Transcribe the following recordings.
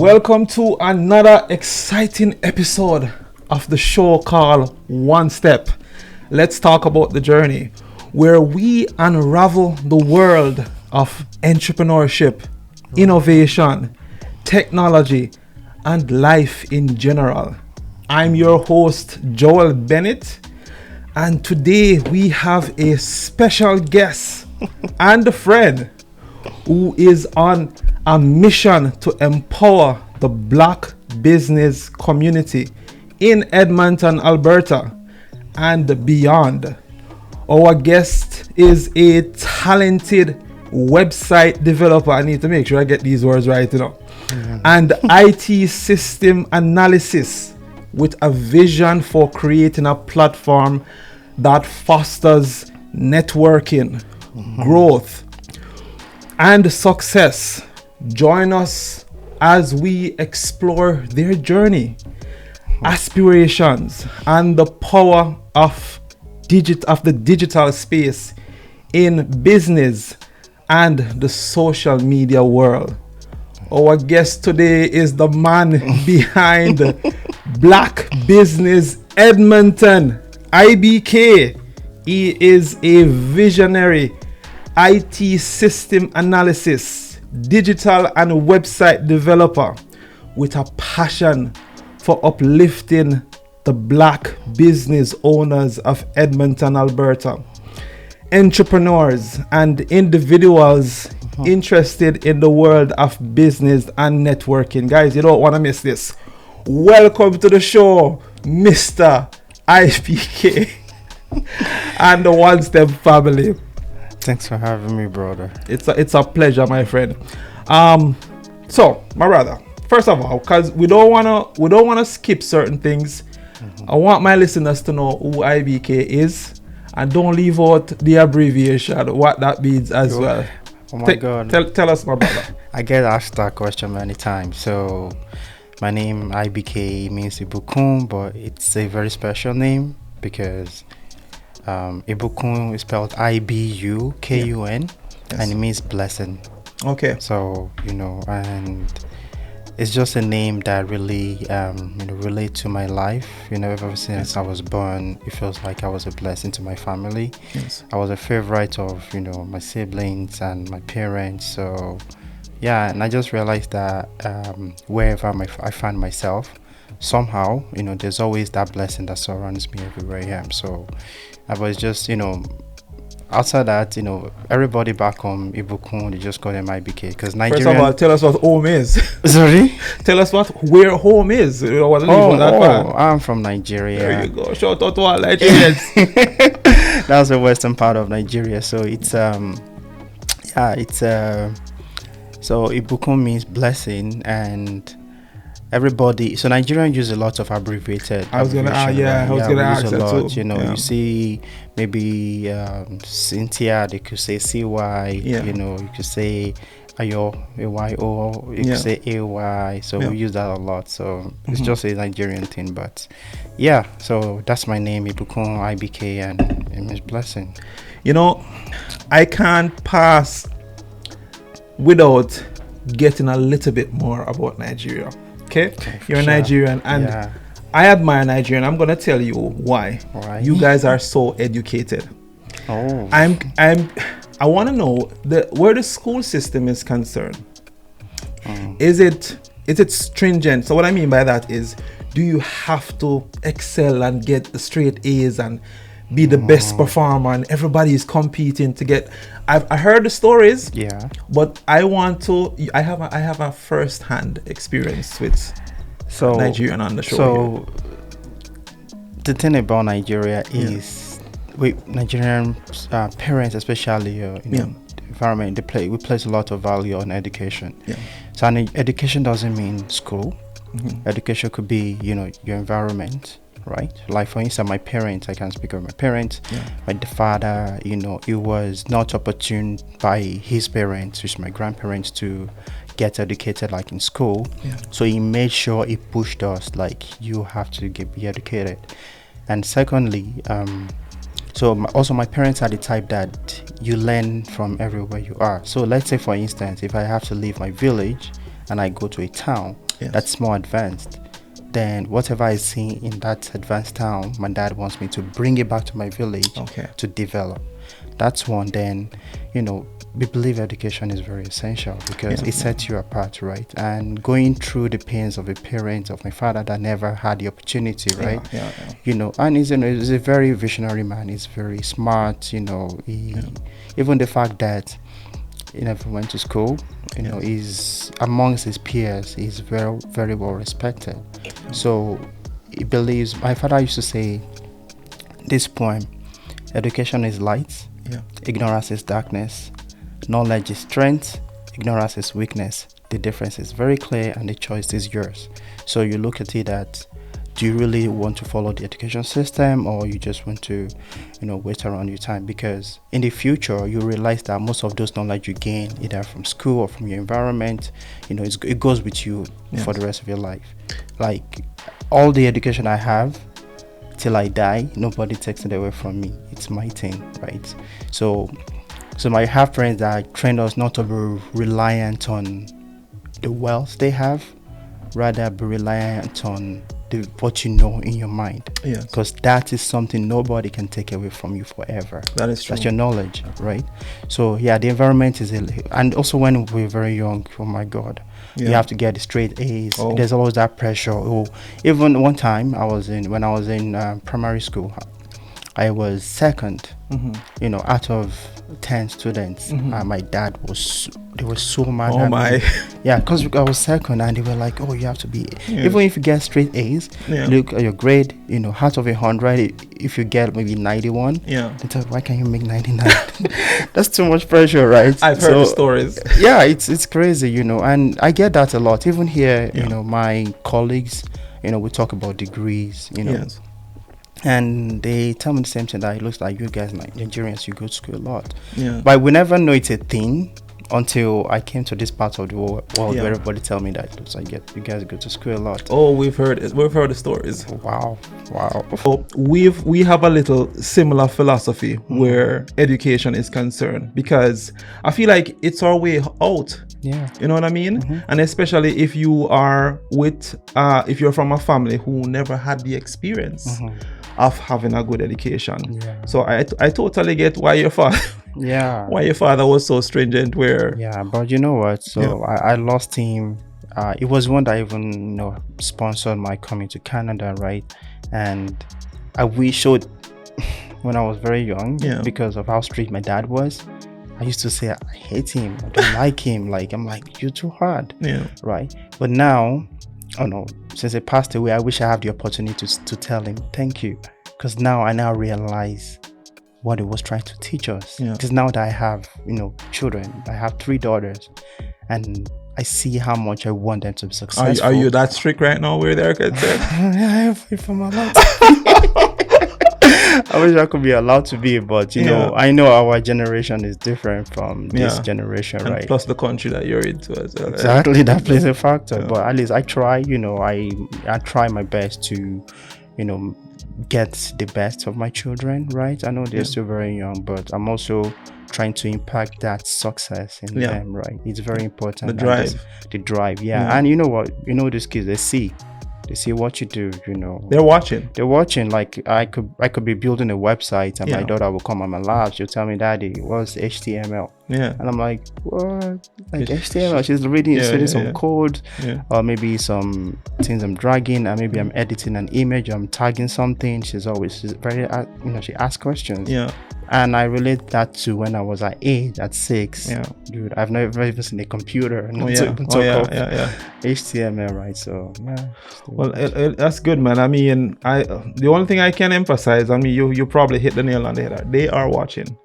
Welcome to another exciting episode of the show called One Step. Let's talk about the journey, where we unravel the world of entrepreneurship, innovation, technology, and life in general. I'm your host, Joel Bennett, and today we have a special guest and a friend who is on a mission to empower the Black business community in Edmonton, Alberta, and beyond. Our guest is a talented website developer. I need to make sure I get these words right, and IT system analysis with a vision for creating a platform that fosters networking, growth, and success. Join us as we explore their journey, aspirations, and the power of the digital space in business and the social media world. Our guest today is the man behind Black Business Edmonton, IBK. He is a visionary IT system analysis, digital and website developer with a passion for uplifting the Black business owners of Edmonton, Alberta, entrepreneurs and individuals interested in the world of business and networking. Guys, you don't want to miss this. Welcome to the show, Mr. IBK and the One Step family. Thanks for having me, brother. It's a pleasure, my friend. So my brother, first of all, because we don't wanna skip certain things. I want my listeners to know who IBK is, and don't leave out the abbreviation, what that means as well. Oh my God! Tell us, my brother. I get asked that question many times. So my name IBK means Ibukun, but it's a very special name because Ibukun is spelled IBUKUN, and it means blessing. Okay. So and it's just a name that really relate to my life. Ever since I was born, it feels like I was a blessing to my family. Yes. I was a favorite of my siblings and my parents. So yeah, and I just realized that wherever I find myself, somehow there's always that blessing that surrounds me everywhere I am. So I was just outside that, everybody back home, Ibukun, they just call them IBK because Nigerian. First of all, tell us what home is. Sorry? Tell us where home is. I'm from Nigeria. There you go. Shout out to all Nigerians. That's the western part of Nigeria. So it's so Ibukun means blessing, and everybody. So Nigerians use a lot of abbreviated. I was gonna ask a that lot. too. You see maybe Cynthia, they could say CY. You could say Ayo, AYO. You could say AY. So we use that a lot. So it's just a Nigerian thing, but yeah. So that's my name, Ibukun IBK, and it means blessing. I can't pass without getting a little bit more about Nigeria. Okay, you're a Nigerian, and I admire Nigerian. I'm gonna tell you why. You guys are so educated. I want to know where the school system is concerned. Is it stringent? So what I mean by that is, do you have to excel and get the straight A's and be the best performer, and everybody is competing to get? I heard the stories, but I have a first hand experience with Nigerian on the show. So the thing about Nigeria is Nigerian parents, especially the environment, we place a lot of value on education. So education doesn't mean school. Education could be your environment, right? Like for instance, my parents, I can speak of my parents. My father, he was not opportune by his parents, which my grandparents, to get educated like in school. So he made sure he pushed us like, you have to be educated. And secondly, also my parents are the type that you learn from everywhere you are. So let's say for instance, if I have to leave my village and I go to a town, that's more advanced, then whatever I see in that advanced town, my dad wants me to bring it back to my village to develop. That's one. Then, we believe education is very essential because it sets you apart, right? And going through the pains of a parent, of my father that never had the opportunity, right? And he's a very visionary man. He's very smart, even the fact that he never went to school, he's amongst his peers, he's very, very well respected. So he believes, my father used to say this poem, education is light, ignorance is darkness, knowledge is strength, ignorance is weakness. The difference is very clear and the choice is yours. So you look at it that, do you really want to follow the education system, or you just want to, wait around your time? Because in the future, you realize that most of those knowledge you gain either from school or from your environment, it goes with you for the rest of your life. Like all the education I have, till I die, nobody takes it away from me. It's my thing, right? So I have friends that train us not to be reliant on the wealth they have, rather be reliant on what you know in your mind. Because that is something nobody can take away from you forever. That is true. That's your knowledge, right? So the environment is, and also when we're very young, oh my God, you have to get the straight A's. There's always that pressure. Even one time when I was in primary school, I was second, out of 10 students. My dad they were so mad at me. Yeah, because I was second and they were like, oh, you have to be, even if you get straight A's, look at your grade, out of 100, if you get maybe 91, they tell, why can't you make 99? That's too much pressure, right? I've heard the stories. Yeah, it's crazy, and I get that a lot. Even here, my colleagues, we talk about degrees, and they tell me the same thing, that it looks like you guys, like Nigerians, you go to school a lot. But we never know it's a thing until I came to this part of the world where everybody tell me that it looks like you guys go to school a lot. Oh, we've heard it. We've heard the stories. Wow. So we have a little similar philosophy where education is concerned, because I feel like it's our way out. You know what I mean? And especially if you are if you're from a family who never had the experience of having a good education. So I totally get why your father was so stringent. But you know what, so I lost him. It was one that even sponsored my coming to Canada, right? And we showed when I was very young, because of how strict my dad was. I used to say I hate him, I don't like him, I'm like, you're too hard, right? But now, since he passed away, I wish I have the opportunity to tell him thank you, because now I realize what he was trying to teach us. Because now that I have children, I have 3 daughters, and I see how much I want them to be successful. Are you that strict right now where they're concerned? If I'm allowed I wish I could be allowed to be, but I know our generation is different from this generation, and right? Plus the country that you're into as well. Exactly, that plays a factor. But at least I try, I try my best to, get the best of my children, right? I know they're still very young, but I'm also trying to impact that success in them, right? It's very important. The drive, and you know what? These kids, they see what you do, They're watching. Like I could be building a website and my daughter will come on my lap. She'll tell me, Daddy, what's HTML? And I'm like, what? Like HTML? She's reading some code, or maybe some things I'm dragging, and maybe I'm editing an image, I'm tagging something. She's very, she asks questions. And I relate that to when I was at 8, at 6. Dude, I've never even seen a computer and HTML, right? So well, that's good, man. I mean, the only thing I can emphasize, you probably hit the nail on the head. They are watching.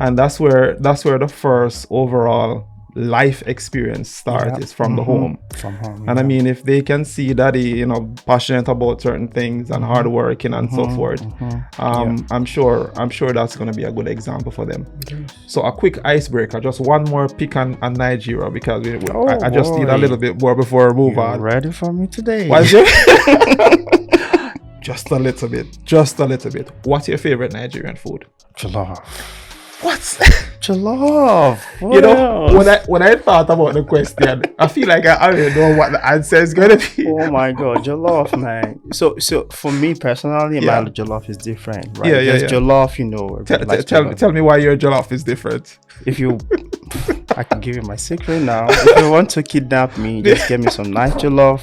And that's where the first overall life experience starts is from the home. And I mean, if they can see daddy, passionate about certain things and hardworking and so forth, I'm sure that's going to be a good example for them. So a quick icebreaker, just one more pick on Nigeria, because I just need a little bit more before we move on. Ready for me today? Just a little bit. What's your favorite Nigerian food? Jollof. What? Jollof. What You know, else? when I thought about the question, I feel like I already know what the answer is gonna be. Oh my god, jollof, man. So for me personally, Yeah. my jollof is different, right? Yeah, yeah, There's yeah. jollof, you know, everybody likes jollof. Tell me why your jollof is different. If you, I can give you my secret now. If you want to kidnap me, just get me some nice jollof,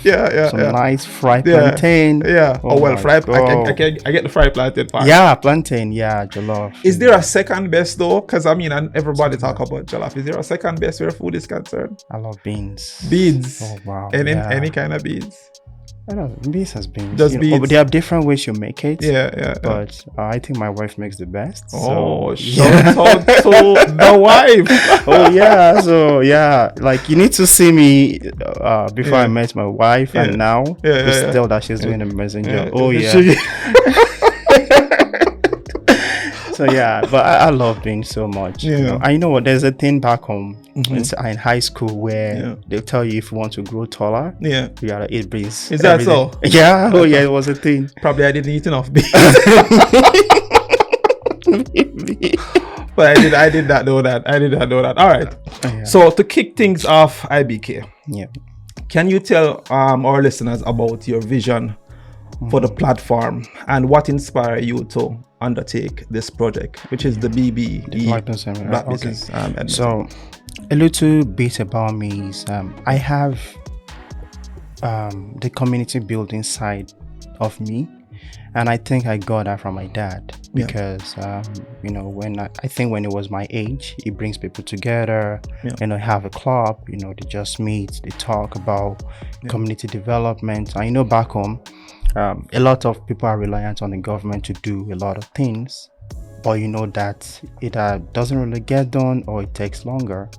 some nice fried plantain. Yeah. Oh, well, my fried. God. I get the fried plantain part. Yeah, plantain. Yeah, jollof. Is there a second best though? Because I mean, everybody talk about jollof. Is there a second best where food is concerned? I love beans. Beans. Oh wow. Any kind of beans. I don't know. Beans has beans. Just beans. But there are different ways you make it. Yeah. But I think my wife makes the best. Oh, so, shout out to the wife. Oh yeah. So yeah, like you need to see me before I met my wife, and now to tell that she's doing an amazing job. Oh yeah. So yeah, but I love beans so much. Yeah. You know, I know there's a thing back home in high school where they'll tell you if you want to grow taller, you gotta eat beans. Is that so? Yeah. Oh yeah, it was a thing. Probably I didn't eat enough beans. But I did not know that. All right. Yeah. So to kick things off, IBK. Yeah. Can you tell our listeners about your vision for the platform and what inspired you to undertake this project, which is the BBE, Black Business. Edmonton. So a little bit about me is I have the community building side of me, and I think I got that from my dad because you know, when I think when it was my age, it brings people together. You know, have a club, you know, they just meet, they talk about community development. I know back home a lot of people are reliant on the government to do a lot of things, but you know that it doesn't really get done, or it takes longer.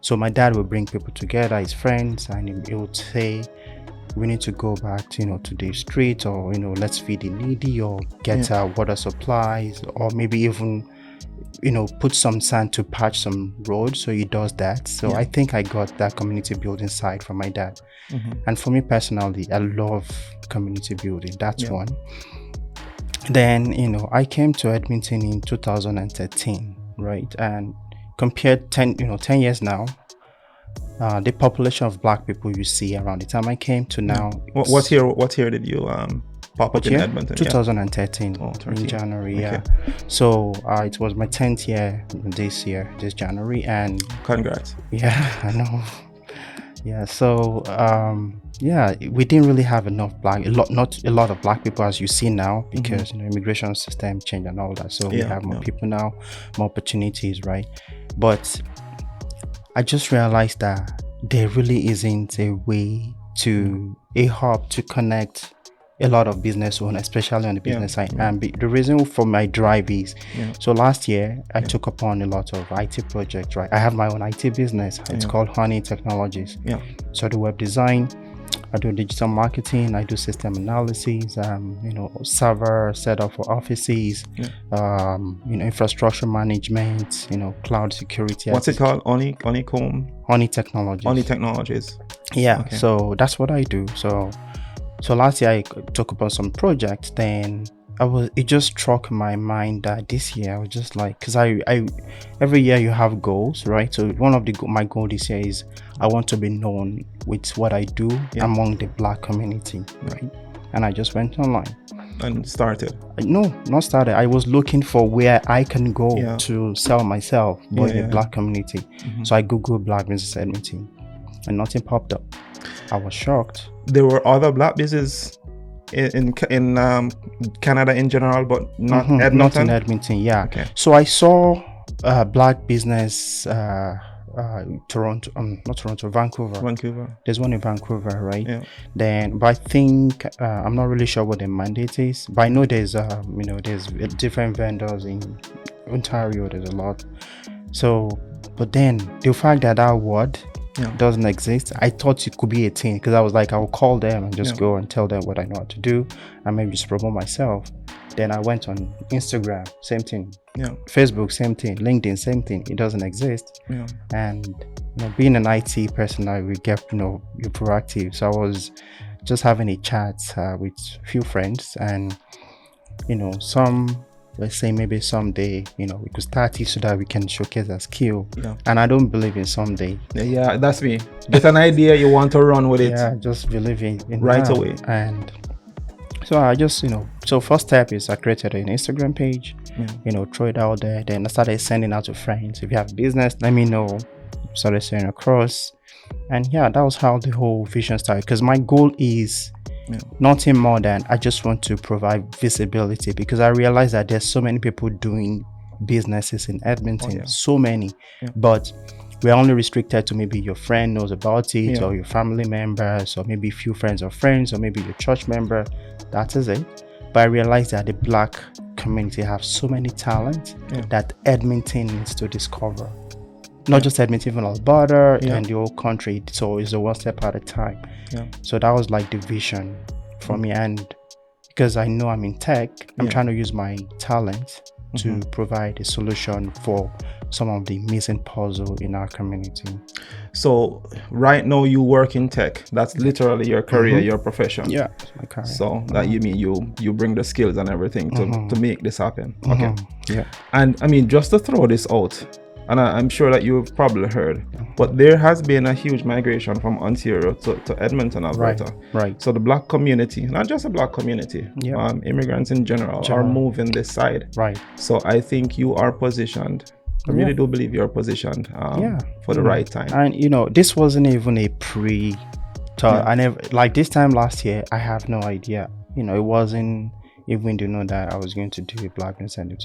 So my dad will bring people together, his friends, and he would say, we need to go back to, you know, to the street, or, you know, let's feed the needy, or get water supplies, or maybe even, you know, put some sand to patch some roads. So he does that. So I think I got that community building side from my dad. And for me personally, I love community building. That's one. Then, you know, I came to Edmonton in 2013, right? And compared 10 years now, the population of black people you see around the time I came to now. What year did you pop up in Edmonton? 2013, in January. So it was my 10th year this January, and congrats. I know. So we didn't really have not a lot of black people as you see now, because you know, immigration system changed and all that. So we have more people now, more opportunities, right? But I just realized that there really isn't a hub to connect a lot of business owners, especially on the business side. And the reason for my drive is, so last year I took upon a lot of IT projects, right? I have my own IT business. It's called Honey Technologies. So I do web design, I do digital marketing, I do system analysis, you know, server setup for offices, you know, infrastructure management, you know, cloud security. What's it called? Honey Technologies. Honey Technologies. So that's what I do. So last year I took upon some projects. Then it just struck my mind that this year I was just like, because I every year you have goals, right? So one of my goal this year is I want to be known with what I do among the black community, right? And I just went online and started. No, not started. I was looking for where I can go to sell myself, but in the black community. So I googled Black Business Edmonton, and nothing popped up. I was shocked. There were other black businesses in Canada in general, but not Edmonton. Not in Edmonton, So I saw black business Toronto, not Toronto, Vancouver. There's one in Vancouver, right? Then, but I think I'm not really sure what the mandate is. But I know there's there's different vendors in Ontario. There's a lot. So, but then the fact that word doesn't exist, I thought it could be a thing, because I was like, I'll call them and just go and tell them what I know how to do, and maybe just promote myself. Then I went on Instagram, same thing. Facebook, same thing. LinkedIn, same thing. It doesn't exist. And you know, being an IT person, I will get, you know, you're proactive. So I was just having a chat with a few friends, and you know, some let's say maybe someday, we could start it so that we can showcase our skill. Yeah. And I don't believe in someday. Yeah, that's me. Get an idea, you want to run with it. Yeah, just believe in right now. away. And so I just, so first step is I created an Instagram page, throw it out there. Then I started sending out to friends. If you have business, let me know. Started sending across. And yeah, that was how the whole vision started. Because my goal is nothing more than I just want to provide visibility, because I realize that there's so many people doing businesses in Edmonton, so many, but we're only restricted to maybe your friend knows about it, or your family members, or maybe a few friends of friends, or maybe your church member. That is it. But I realized that the Black community have so many talents that Edmonton needs to discover. Not just Edmonton, even Alberta and the whole country. So it's a one step at a time. So that was like the vision for me. And because I know I'm in tech, I'm trying to use my talent to provide a solution for some of the missing puzzle in our community. So right now you work in tech. That's literally your career, your profession. Yeah, it's my career. So that you mean you bring the skills and everything to make this happen. Okay. Yeah. And I mean, just to throw this out, and I'm sure that you've probably heard, but there has been a huge migration from Ontario to Edmonton, Alberta. Right. So the Black community, not just a Black community, immigrants in general are moving this side. Right. So I think you are positioned. I really do believe you're positioned for the right time. And this wasn't even a pre-thought. I never, like this time last year, I have no idea. It wasn't even to know that I was going to do a Black Incentive,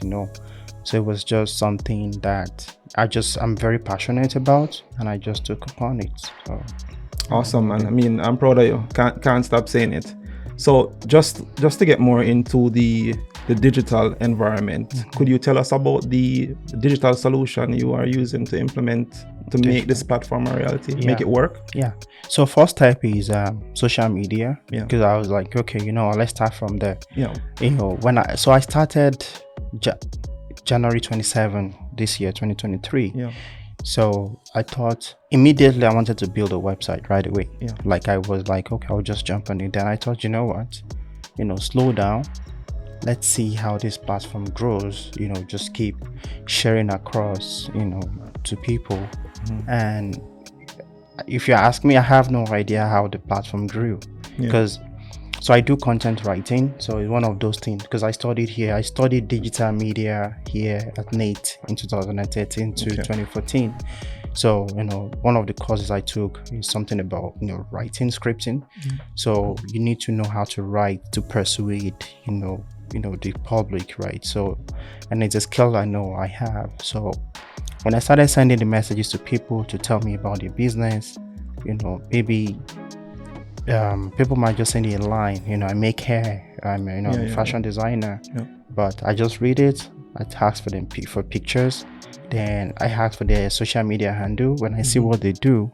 So it was just something that I'm very passionate about, and I just took upon it. So awesome, and I mean, I'm proud of you. Can't stop saying it. So just to get more into the digital environment, could you tell us about the digital solution you are using to implement to make this platform a reality, make it work? Yeah. So first step is social media, because I was like, okay, let's start from there. I started January 27 this year, 2023. So I thought immediately I wanted to build a website right away. Like I was like, okay, I'll just jump on it. Then I thought, you know what, slow down. Let's see how this platform grows. Just keep sharing across, to people. And if you ask me, I have no idea how the platform grew, because so I do content writing. So it's one of those things, because I studied here. I studied digital media here at NATE in 2013 to 2014. So, one of the courses I took is something about, writing, scripting. So you need to know how to write to persuade, the public, right? So, and it's a skill I know I have. So when I started sending the messages to people to tell me about their business, maybe people might just send it a line, I make hair, I'm a fashion designer, but I just read it. I ask for them for pictures, then I ask for their social media handle. When I see what they do,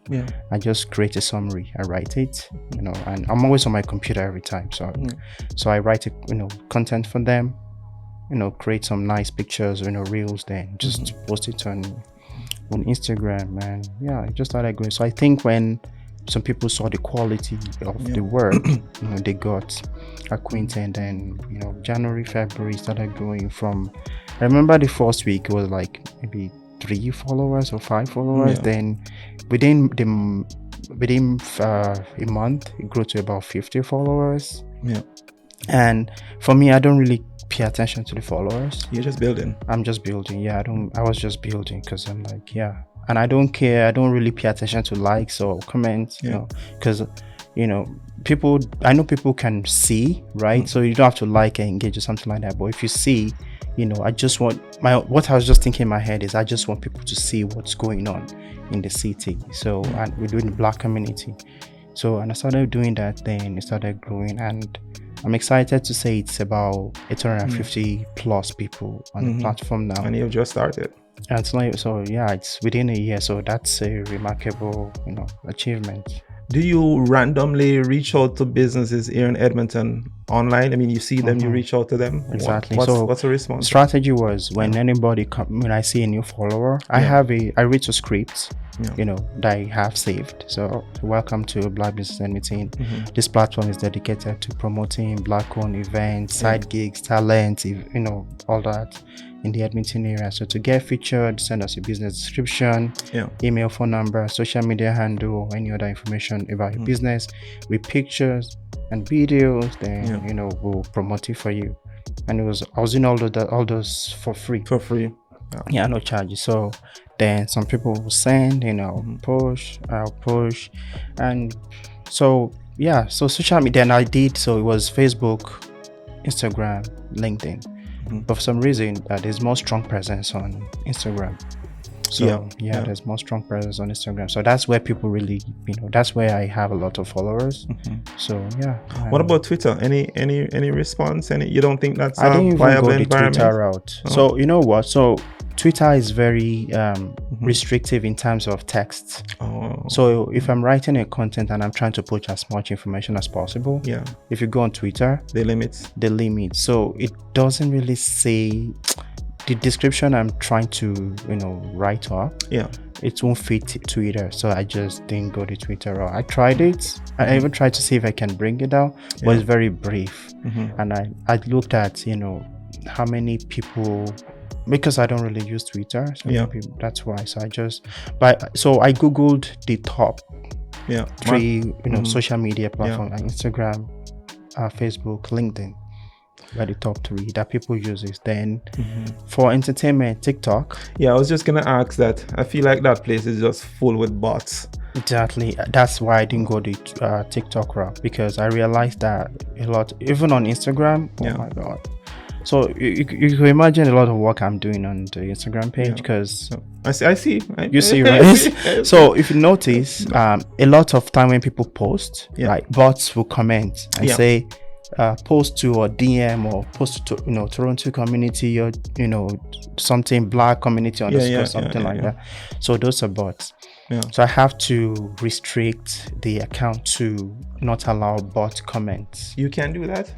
I just create a summary. I write it, and I'm always on my computer every time, so I write content for them, create some nice pictures, reels, then just post it on Instagram, and I just started going. So I think when some people saw the quality of the work, they got acquainted, and January, February started growing from, I remember the first week it was like maybe 3 followers or 5 followers. Then within a month it grew to about 50 followers. And for me, I don't really pay attention to the followers. You're just building. I'm just building. I was just building, because I'm like, and I don't care. I don't really pay attention to likes or comments, because people, I know people can see, right? So you don't have to like and engage or something like that. But if you see, I just want what I was just thinking in my head is I just want people to see what's going on in the city. So, and we're doing the Black community. So, and I started doing that, then it started growing, and I'm excited to say it's about 850 plus people on the platform now. And you've just started. And it's within a year, so that's a remarkable, achievement. Do you randomly reach out to businesses here in Edmonton online? I mean, you see them, you reach out to them. Exactly. What's the response? Strategy was when anybody when I see a new follower, I read a script, that I have saved. So welcome to Black Business and Meeting. This platform is dedicated to promoting Black-owned events, side gigs, talent, all that in the Edmonton area. So to get featured, send us a business description, email, phone number, social media handle, or any other information about your business with pictures and videos. Then we'll promote it for you. And I was doing all those for free. No charges. So then some people will send, I'll push, and so social media. Then I did, so it was Facebook, Instagram, LinkedIn. But for some reason, there's more strong presence on Instagram. So there's more strong presence on Instagram. So that's where people really, that's where I have a lot of followers. So What about Twitter? Any response? You don't think that's I didn't a even viable go the environment? Twitter route. So you know what? So Twitter is very restrictive in terms of text. So if I'm writing a content and I'm trying to put as much information as possible, if you go on Twitter, the limit. So it doesn't really say the description I'm trying to write up. It won't fit Twitter, so I just didn't go to Twitter route. I tried it. I even tried to see if I can bring it down, but it's very brief. And I looked at how many people, because I don't really use Twitter, so that's why. So I googled the top 3 social media platforms like Instagram, Facebook, LinkedIn. By the top 3 that people use is then for entertainment, TikTok. I was just gonna ask that. I feel like that place is just full with bots. Exactly. That's why I didn't go the TikTok route, because I realized that a lot, even on Instagram. Oh my god. So you can imagine a lot of work I'm doing on the Instagram page, because I see. You see, right? So if you notice, a lot of time when people post, like bots will comment and say, post to or DM or post to Toronto community or something Black community underscore something like that. So those are bots. So I have to restrict the account to not allow bot comments. You can do that.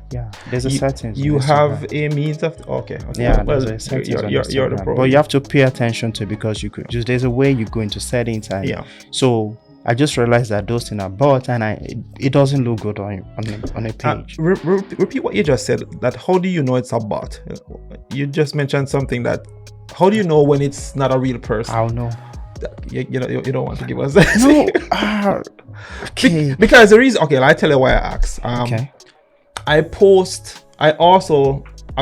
There's a settings. You have a means of there's a settings you're the pro. But you have to pay attention to, because there's a way you go into settings and so I just realized that those things are bots, and it doesn't look good on a page. Repeat what you just said. That how do you know it's a bot? You just mentioned something that. How do you know when it's not a real person? I'll know. You don't want to give us that. No. Okay. Because the reason. Okay, I'll tell you why I asked. I've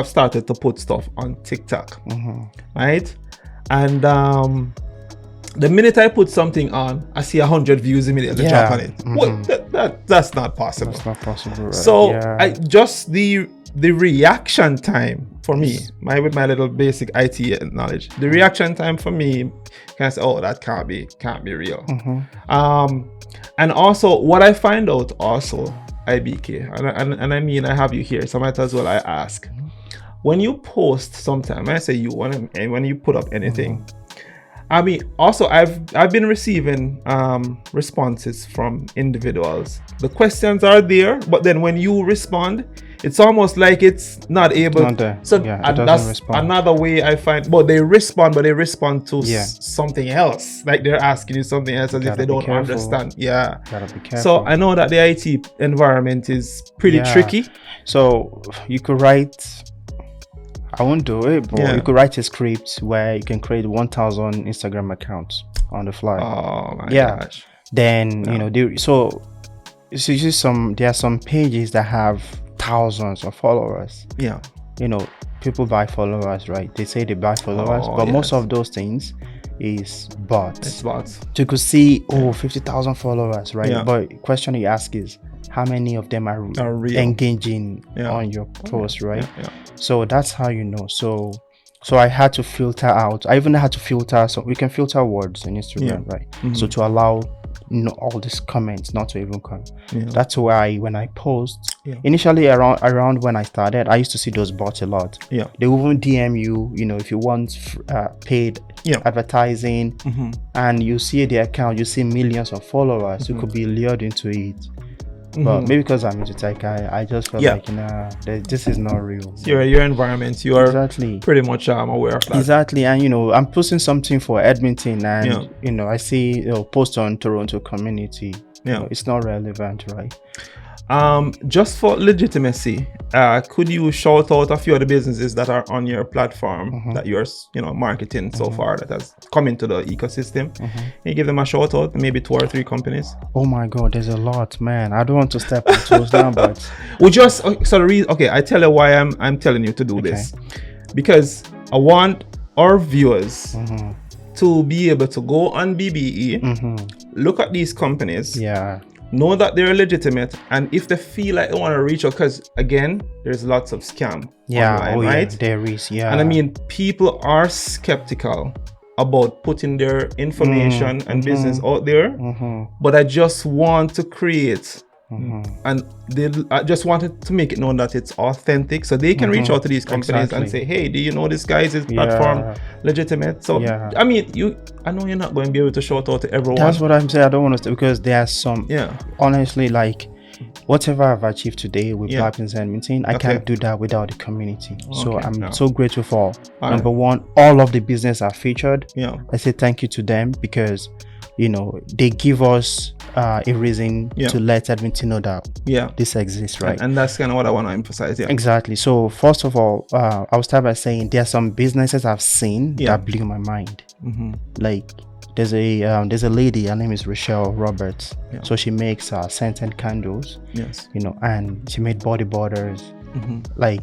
started to put stuff on TikTok, right? And the minute I put something on, I see 100 views immediately drop on it. Well, that's not possible. That's not possible, right? So I just the reaction time for me, with my little basic IT knowledge, the reaction time for me can say, oh, that can't be real. And also what I find out also, IBK, and I mean I have you here, so I might as well I ask. When you post sometime, I say when you put up anything. I mean, also I've been receiving responses from individuals. The questions are there, but then when you respond, it's almost like it's not able. Not there. So that's respond. Another way I find. But they respond to something else. Like they're asking you something else as if they don't understand. Gotta be careful. So I know that the IT environment is pretty tricky. So you could write. I won't do it, but you could write a script where you can create 1,000 Instagram accounts on the fly. Oh my gosh. Then there are some pages that have thousands of followers. People buy followers, right? They say they buy followers, but most of those things is bots. It's bots. So you could see 50,000 followers, right? But the question you ask is, how many of them are real, engaging on your post, right? So that's how you know. So I had to filter out. I even had to filter. So we can filter words in Instagram, right? So to allow all these comments not to even come. That's why when I post, initially around when I started, I used to see those bots a lot. They will even DM you, if you want paid advertising, and you see the account, you see millions of followers, you could be lured into it. But maybe because I'm into tech, I just feel like, this is not real. Your environment, you are pretty much aware of that. Exactly. And, I'm posting something for Edmonton, and, I see post on Toronto community. It's not relevant, right? Just for legitimacy, could you shout out a few of the businesses that are on your platform that you're marketing so far, that has come into the ecosystem? Can you give them a shout out, maybe 2 or 3 companies? Oh my god, there's a lot, man. I don't want to step on toes now, but we just I tell you why I'm telling you to do this, because I want our viewers to be able to go on BBE, look at these companies, know that they're legitimate, and if they feel like they want to reach out, because again, there's lots of scam online, right? There is, and I mean, people are skeptical about putting their information and business out there, but I just want to create and I just wanted to make it known that it's authentic, so they can reach out to these companies and say, hey, do you know this guy's platform legitimate? So I mean, I know you're not going to be able to shout out to everyone. That's what I'm saying. I don't want to, because there are some, honestly, like whatever I've achieved today with Black Business Edmonton, I can't do that without the community. So I'm so grateful for number one, all of the business I've featured. I say thank you to them, because they give us a reason to let Edmonton know that this exists, right? And that's kind of what I want to emphasize. Exactly. So first of all, I'll start by saying there are some businesses I've seen that blew my mind. Like there's a lady, her name is Rochelle Roberts. So she makes scented candles. And she made body borders. Like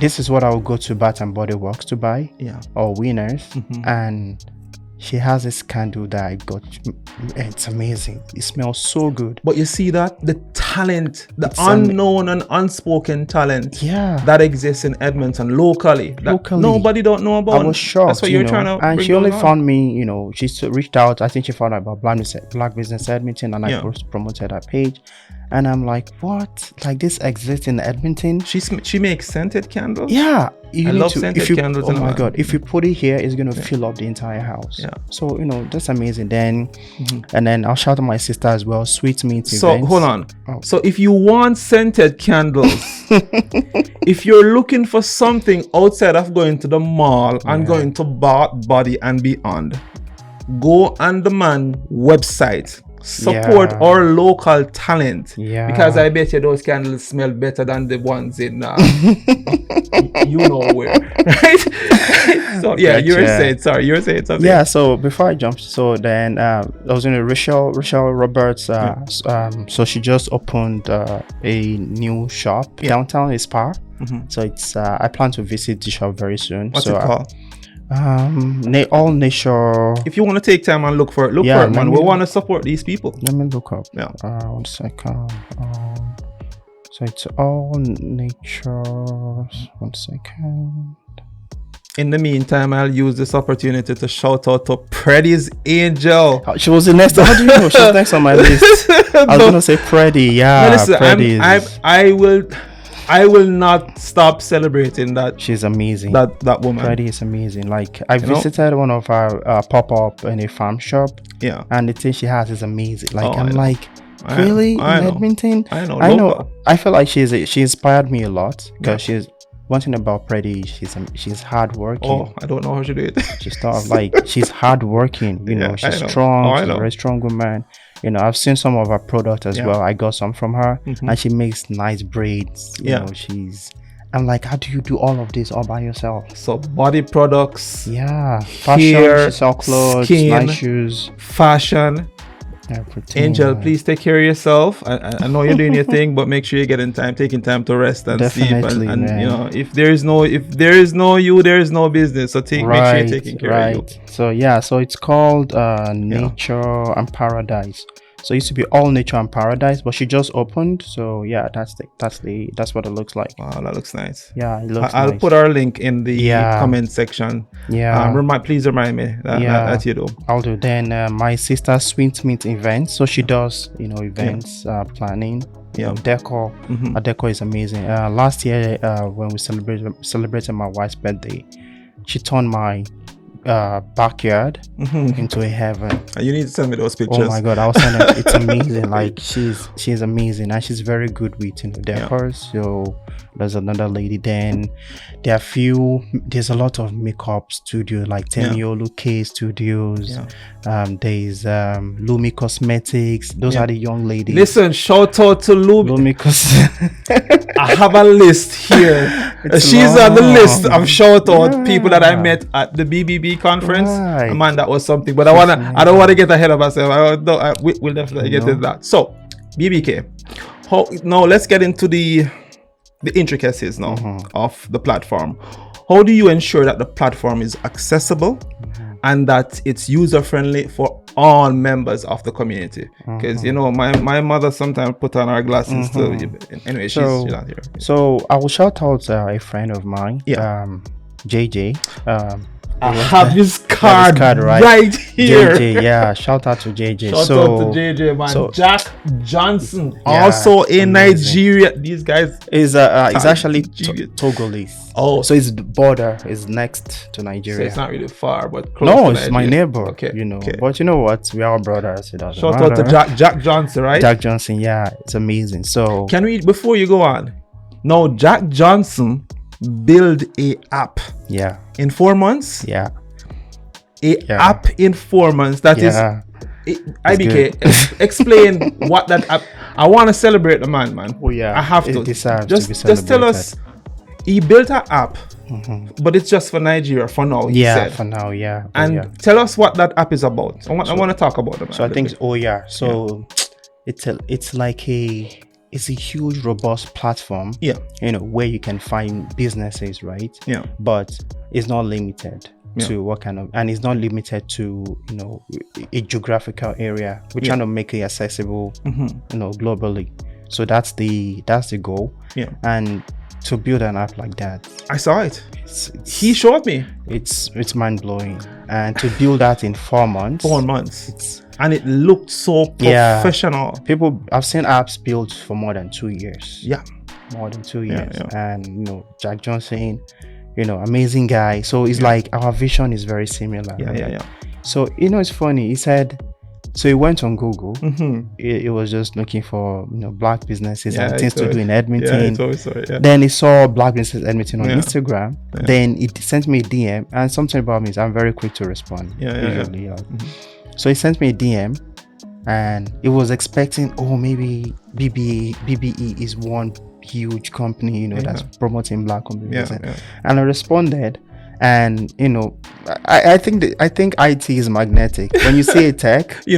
this is what I would go to Bath and Body Works to buy, or Winners, and she has this candle that I got. It's amazing. It smells so good. But you see that the talent, the unknown and unspoken talent that exists in Edmonton locally, that nobody don't know about. I was shocked. That's what you're trying to and she only found me, she reached out. I think she found out about Black Business Edmonton, and I promoted her page. And I'm like, what? Like this exists in Edmonton? She makes scented candles? Yeah. I love scented candles. Oh my god. If you put it here, it's going to fill up the entire house. So, that's amazing. Then, and then I'll shout out my sister as well, Sweet Meat Events. So, hold on. So, if you want scented candles, if you're looking for something outside of going to the mall and going to Bath, Body and Beyond, go on the man website. Support our local talent, because I bet you those candles smell better than the ones in you know where, right? So you were saying something. So before I jump, so then I was in Rochelle Roberts, so she just opened a new shop downtown Spa. So it's I plan to visit the shop very soon. What's it called? All nature. If you want to take time and look for it, man. We want to support these people. Let me look up. 1 second. So it's all nature. 1 second. In the meantime, I'll use this opportunity to shout out to Preddy's Angel. She was the next. How do you know she was next on my list? I was gonna say Preddy. Yeah, listen, I will not stop celebrating that. She's amazing. That woman. Preddy is amazing. Like I visited one of her pop-up in a farm shop. And the thing she has is amazing. Like really in Edmonton? I know. I feel like she inspired me a lot, because she's one thing about Preddy. She's hardworking. Oh, I don't know how she do it. She's hardworking. She's strong. She's a very strong woman. I've seen some of her products as well. I got some from her, and she makes nice braids. I'm like, how do you do all of this all by yourself? So body products, fashion, hair, she sell clothes, skin, nice shoes, fashion. Everything. Angel, please take care of yourself. I know you're doing your thing, but make sure you're taking time to rest and sleep. And if there is no you, there is no business. So make sure you're taking care of you. So it's called Nature and Paradise. So it used to be All Nature and Paradise, but she just opened. So that's what it looks like. Wow, that looks nice. Yeah, it looks I'll nice. put our link in the comment section. Please remind me that you do. I'll do. Then my sister Sweet Meat Events. So she does events planning. Decor. Her decor is amazing. Last year when we celebrated my wife's birthday, she turned my backyard into a heaven. You need to send me those pictures. Oh my God, I was saying that it's amazing. Like she's amazing, and she's very good with decor. So there's another lady. Then there's a lot of makeup studio like Temiolu K Studios. There's Lumi Cosmetics. Those are the young ladies. Listen, shout out to Lumi I have a list here. She's on the list of shout out people that I met at the BBB conference. Right. Man, that was something. But I don't want to get ahead of myself. We'll definitely get into that. So, BBK. Now let's get into the intricacies now of the platform. How do you ensure that the platform is accessible and that it's user friendly for all members of the community? Because my mother sometimes put on her glasses to, anyway, she's not here. So I will shout out a friend of mine, JJ. I have his card right here. JJ, shout out to JJ. Shout out to JJ, man. So, Jack Johnson, also in Nigeria. These guys is actually Togolese. Oh, so his border is next to Nigeria. So it's not really far, but close to it's my neighbor. Okay, but you know what? We are brothers. Shout out to Jack Johnson, right? Jack Johnson, it's amazing. So can we, before you go on, now Jack Johnson build a app in 4 months app in 4 months that is IBK explain what that app. I want to celebrate the man. I have to just tell us. He built an app but it's just for Nigeria for now, he said. For now, and tell us what that app is about. I want to talk about it. So I think it's like it's a huge robust platform where you can find businesses, right? But it's not limited to what kind of, and it's not limited to a geographical area. We're trying to make it accessible globally. So that's the goal. And to build an app like that, I saw it. He showed me. It's mind-blowing. And to build that in 4 months. And it looked so professional. I've seen apps built for more than 2 years. More than 2 years. And Jack Johnson, amazing guy. So it's like our vision is very similar. So it's funny. He said, so he went on Google. He was just looking for black businesses and things to do in Edmonton. Then he saw black businesses in Edmonton on Instagram. Then he sent me a DM, and something about me is I'm very quick to respond. Usually. So he sent me a DM, and he was expecting, maybe BBE is one huge company, that's promoting black companies. And I responded, and I think IT is magnetic. When you see a tech, you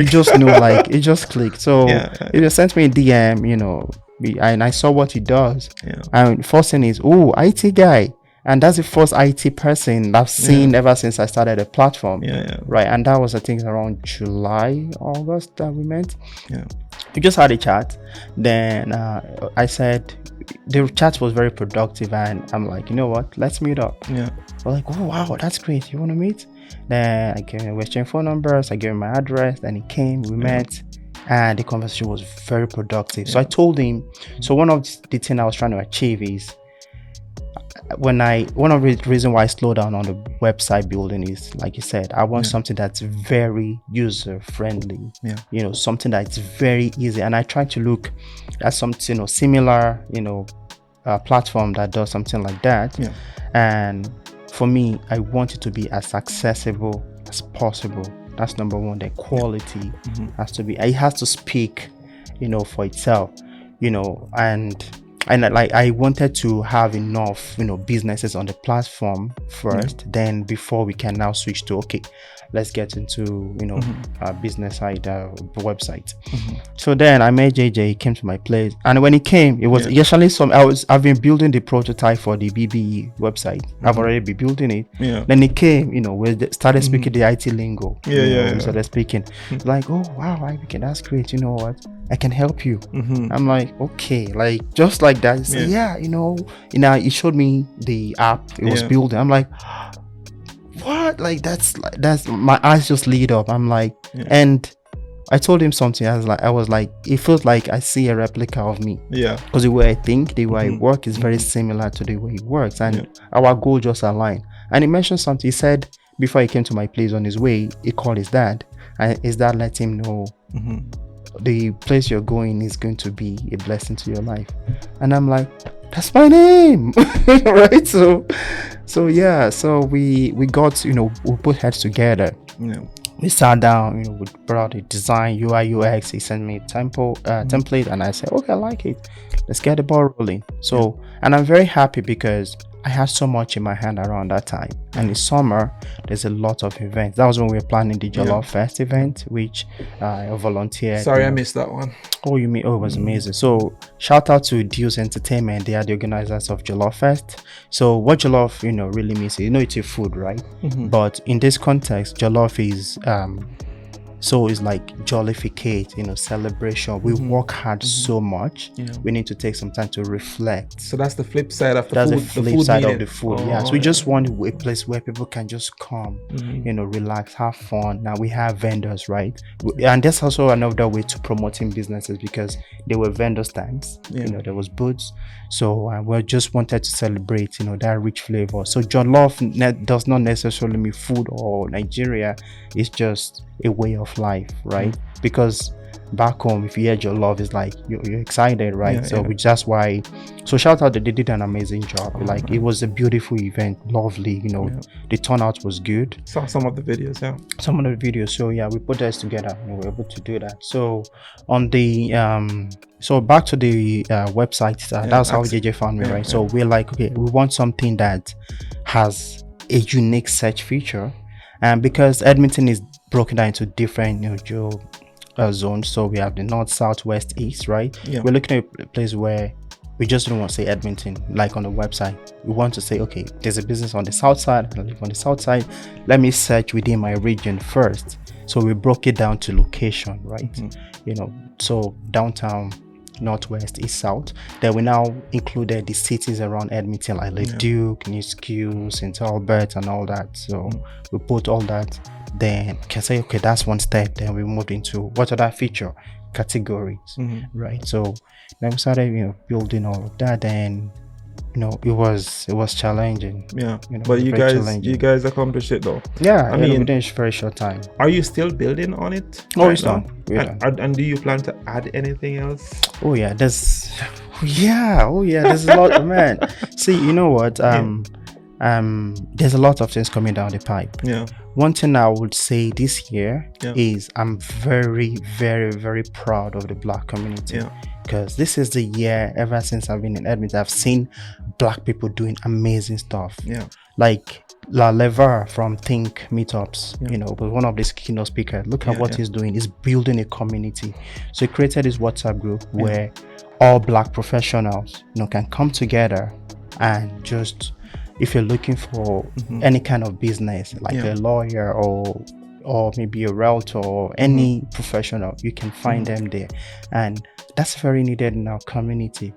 just know, like it just clicked. So he just sent me a DM, and I saw what he does. And first thing is, IT guy. And that's the first IT person I've seen ever since I started the platform. Right. And that was, I think, around July, August that we met. We just had a chat. Then I said, the chat was very productive. And I'm like, you know what? Let's meet up. We're like, oh, wow, that's great. You want to meet? Then we exchanged phone numbers. I gave him my address. Then he came, we met. And the conversation was very productive. So I told him, so one of the things I was trying to achieve is, one of the reasons why I slow down on the website building is, like you said, I want something that's very user friendly. Something that's very easy. And I try to look at something similar, platform that does something like that. And for me, I want it to be as accessible as possible. That's number one. The quality has to be. It has to speak, for itself. And like I wanted to have enough businesses on the platform first, then before we can now switch to let's get into a business side website. So then I met JJ. He came to my place, and when he came, it was actually I've been building the prototype for the BBE website. I've already been building it. Then he came, we started speaking the IT lingo. We started speaking like, oh wow, that's great. You know what? I can help you. I'm like, okay, like just like that. He said, he showed me the app it was building. I'm like, what? Like that's my eyes just lit up. I'm like, and I told him something. I was like, it feels like I see a replica of me. Because the way I think, the way I work is very similar to the way he works, and our goal just aligned. And he mentioned something. He said, before he came to my place on his way, he called his dad, and his dad let him know the place you're going is going to be a blessing to your life. And I'm like, that's my name. Right? So yeah, so we got, we put heads together. We sat down, we brought the design, UI, UX. He sent me a template, and I said, okay, I like it. Let's get the ball rolling. So, and I'm very happy because I had so much in my hand around that time. And in summer, there's a lot of events. That was when we were planning the Jollof Fest event, which I volunteered. Sorry, I missed that one. Oh, you mean? Oh, it was amazing. So shout out to Deus Entertainment. They are the organizers of Jollof Fest. So what Jollof, really means, it's a food, right? But in this context, Jollof is so it's like jollificate, celebration. We work hard so much. We need to take some time to reflect. So that's the flip side of the that's food. That's the flip side of the food. So we just want a place where people can just come, relax, have fun. Now we have vendors, right? And that's also another way to promoting businesses, because there were vendor stands. There was booths. So we just wanted to celebrate, that rich flavor. So jollof does not necessarily mean food or Nigeria. It's just a way of life, right? Because back home, if you hear jollof, it's like you're excited, right? That's why. So shout out that they did an amazing job. It was a beautiful event, lovely. The turnout was good. Saw some of the videos, Some of the videos. So yeah, we put this together and we were able to do that. So on the so back to the website. That's how JJ found me, right? So we're like, okay, we want something that has a unique search feature, and because Edmonton is broken down into different zones, so we have the north, south, west, east, right? We're looking at a place where we just don't want to say Edmonton like on the website. We want to say, okay, there's a business on the south side, I live on the south side, let me search within my region first. So we broke it down to location, right? So downtown, northwest, east, south. Then we now included the cities around Edmonton, like Leduc, New Skew, St. Albert, and all that. So we put all that. Then can say, okay, that's one step. Then we moved into what other feature categories, right? So then we started, building all of that. And it was challenging. But you guys accomplished it though. I mean, within a very short time. Are you still building on it? Oh, it's done. And do you plan to add anything else? Oh yeah, there's a lot, man. See, you know what? There's a lot of things coming down the pipe. One thing I would say this year is I'm very, very, very proud of the Black community, because this is the year, ever since I've been in Edmonton, I've seen Black people doing amazing stuff. Like La Lever from Think Meetups, was one of these keynote speakers. Look at what he's doing. He's building a community. So he created this WhatsApp group where all Black professionals, can come together and just, if you're looking for any kind of business, like a lawyer or maybe a realtor or any professional, you can find them there. And that's very needed in our community,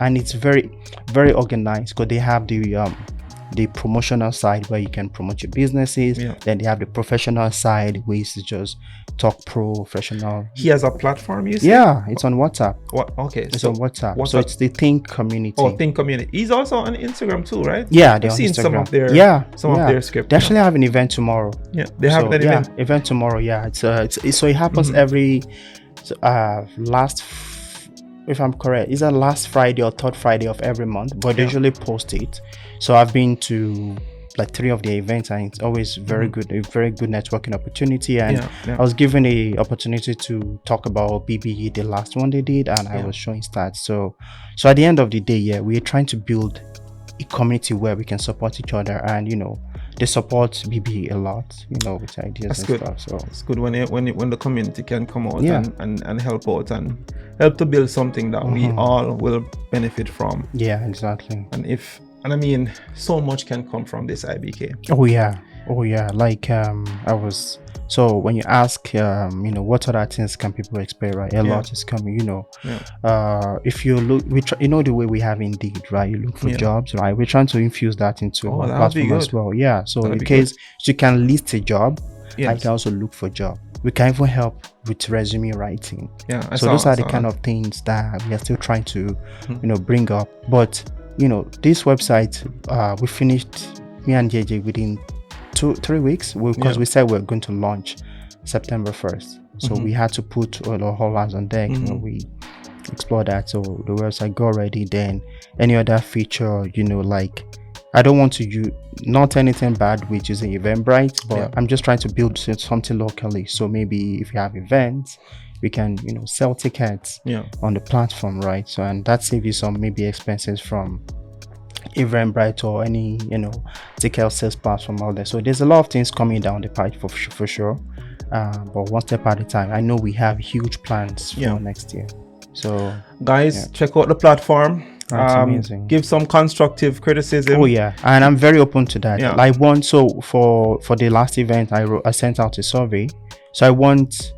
and it's very, very organized, because they have the promotional side where you can promote your businesses. Then they have the professional side where it's just talk professional. He has a platform, you say? It's on WhatsApp. It's on WhatsApp. So it's the Think community. Think community. He's also on Instagram too, right? I've seen Instagram. some of their their script. They actually have an event tomorrow. They have an event tomorrow. It's so it happens every if I'm correct, it's the last Friday or third Friday of every month, but they usually post it. So I've been to like 3 of the events, and it's always very good, a very good networking opportunity. And I was given a opportunity to talk about BBE, the last one they did, and I was showing stats. So at the end of the day, we're trying to build a community where we can support each other, and they support BBE a lot, with ideas stuff. So it's good when the community can come out and help out and help to build something that we all will benefit from. Exactly. And I mean, so much can come from this IBK. Oh yeah. Like so when you ask what other things can people expect, right? A lot is coming. If you look, the way we have Indeed, right? You look for jobs, right? We're trying to infuse that into our platform as well. So in case you can list a job, I can also look for job. We can even help with resume writing. So those are the kind of things that we are still trying to bring up. But this website, we finished, me and JJ, within 3 weeks because we said we're going to launch September 1st. So we had to put all hands on deck. You know, we explore that. So the website got ready. Then any other feature, you know, like I don't want to use not anything bad with using Eventbrite, but I'm just trying to build something locally. So maybe if you have events, we can, you know, sell tickets on the platform, right? So and that saves you some maybe expenses from Eventbrite or any, you know, ticket sales platform out there. So there's a lot of things coming down the pipe for sure. But one step at a time. I know we have huge plans for next year. So guys, check out the platform. That's amazing. Give some constructive criticism. Oh yeah, and I'm very open to that. Like for the last event, I sent out a survey. So I want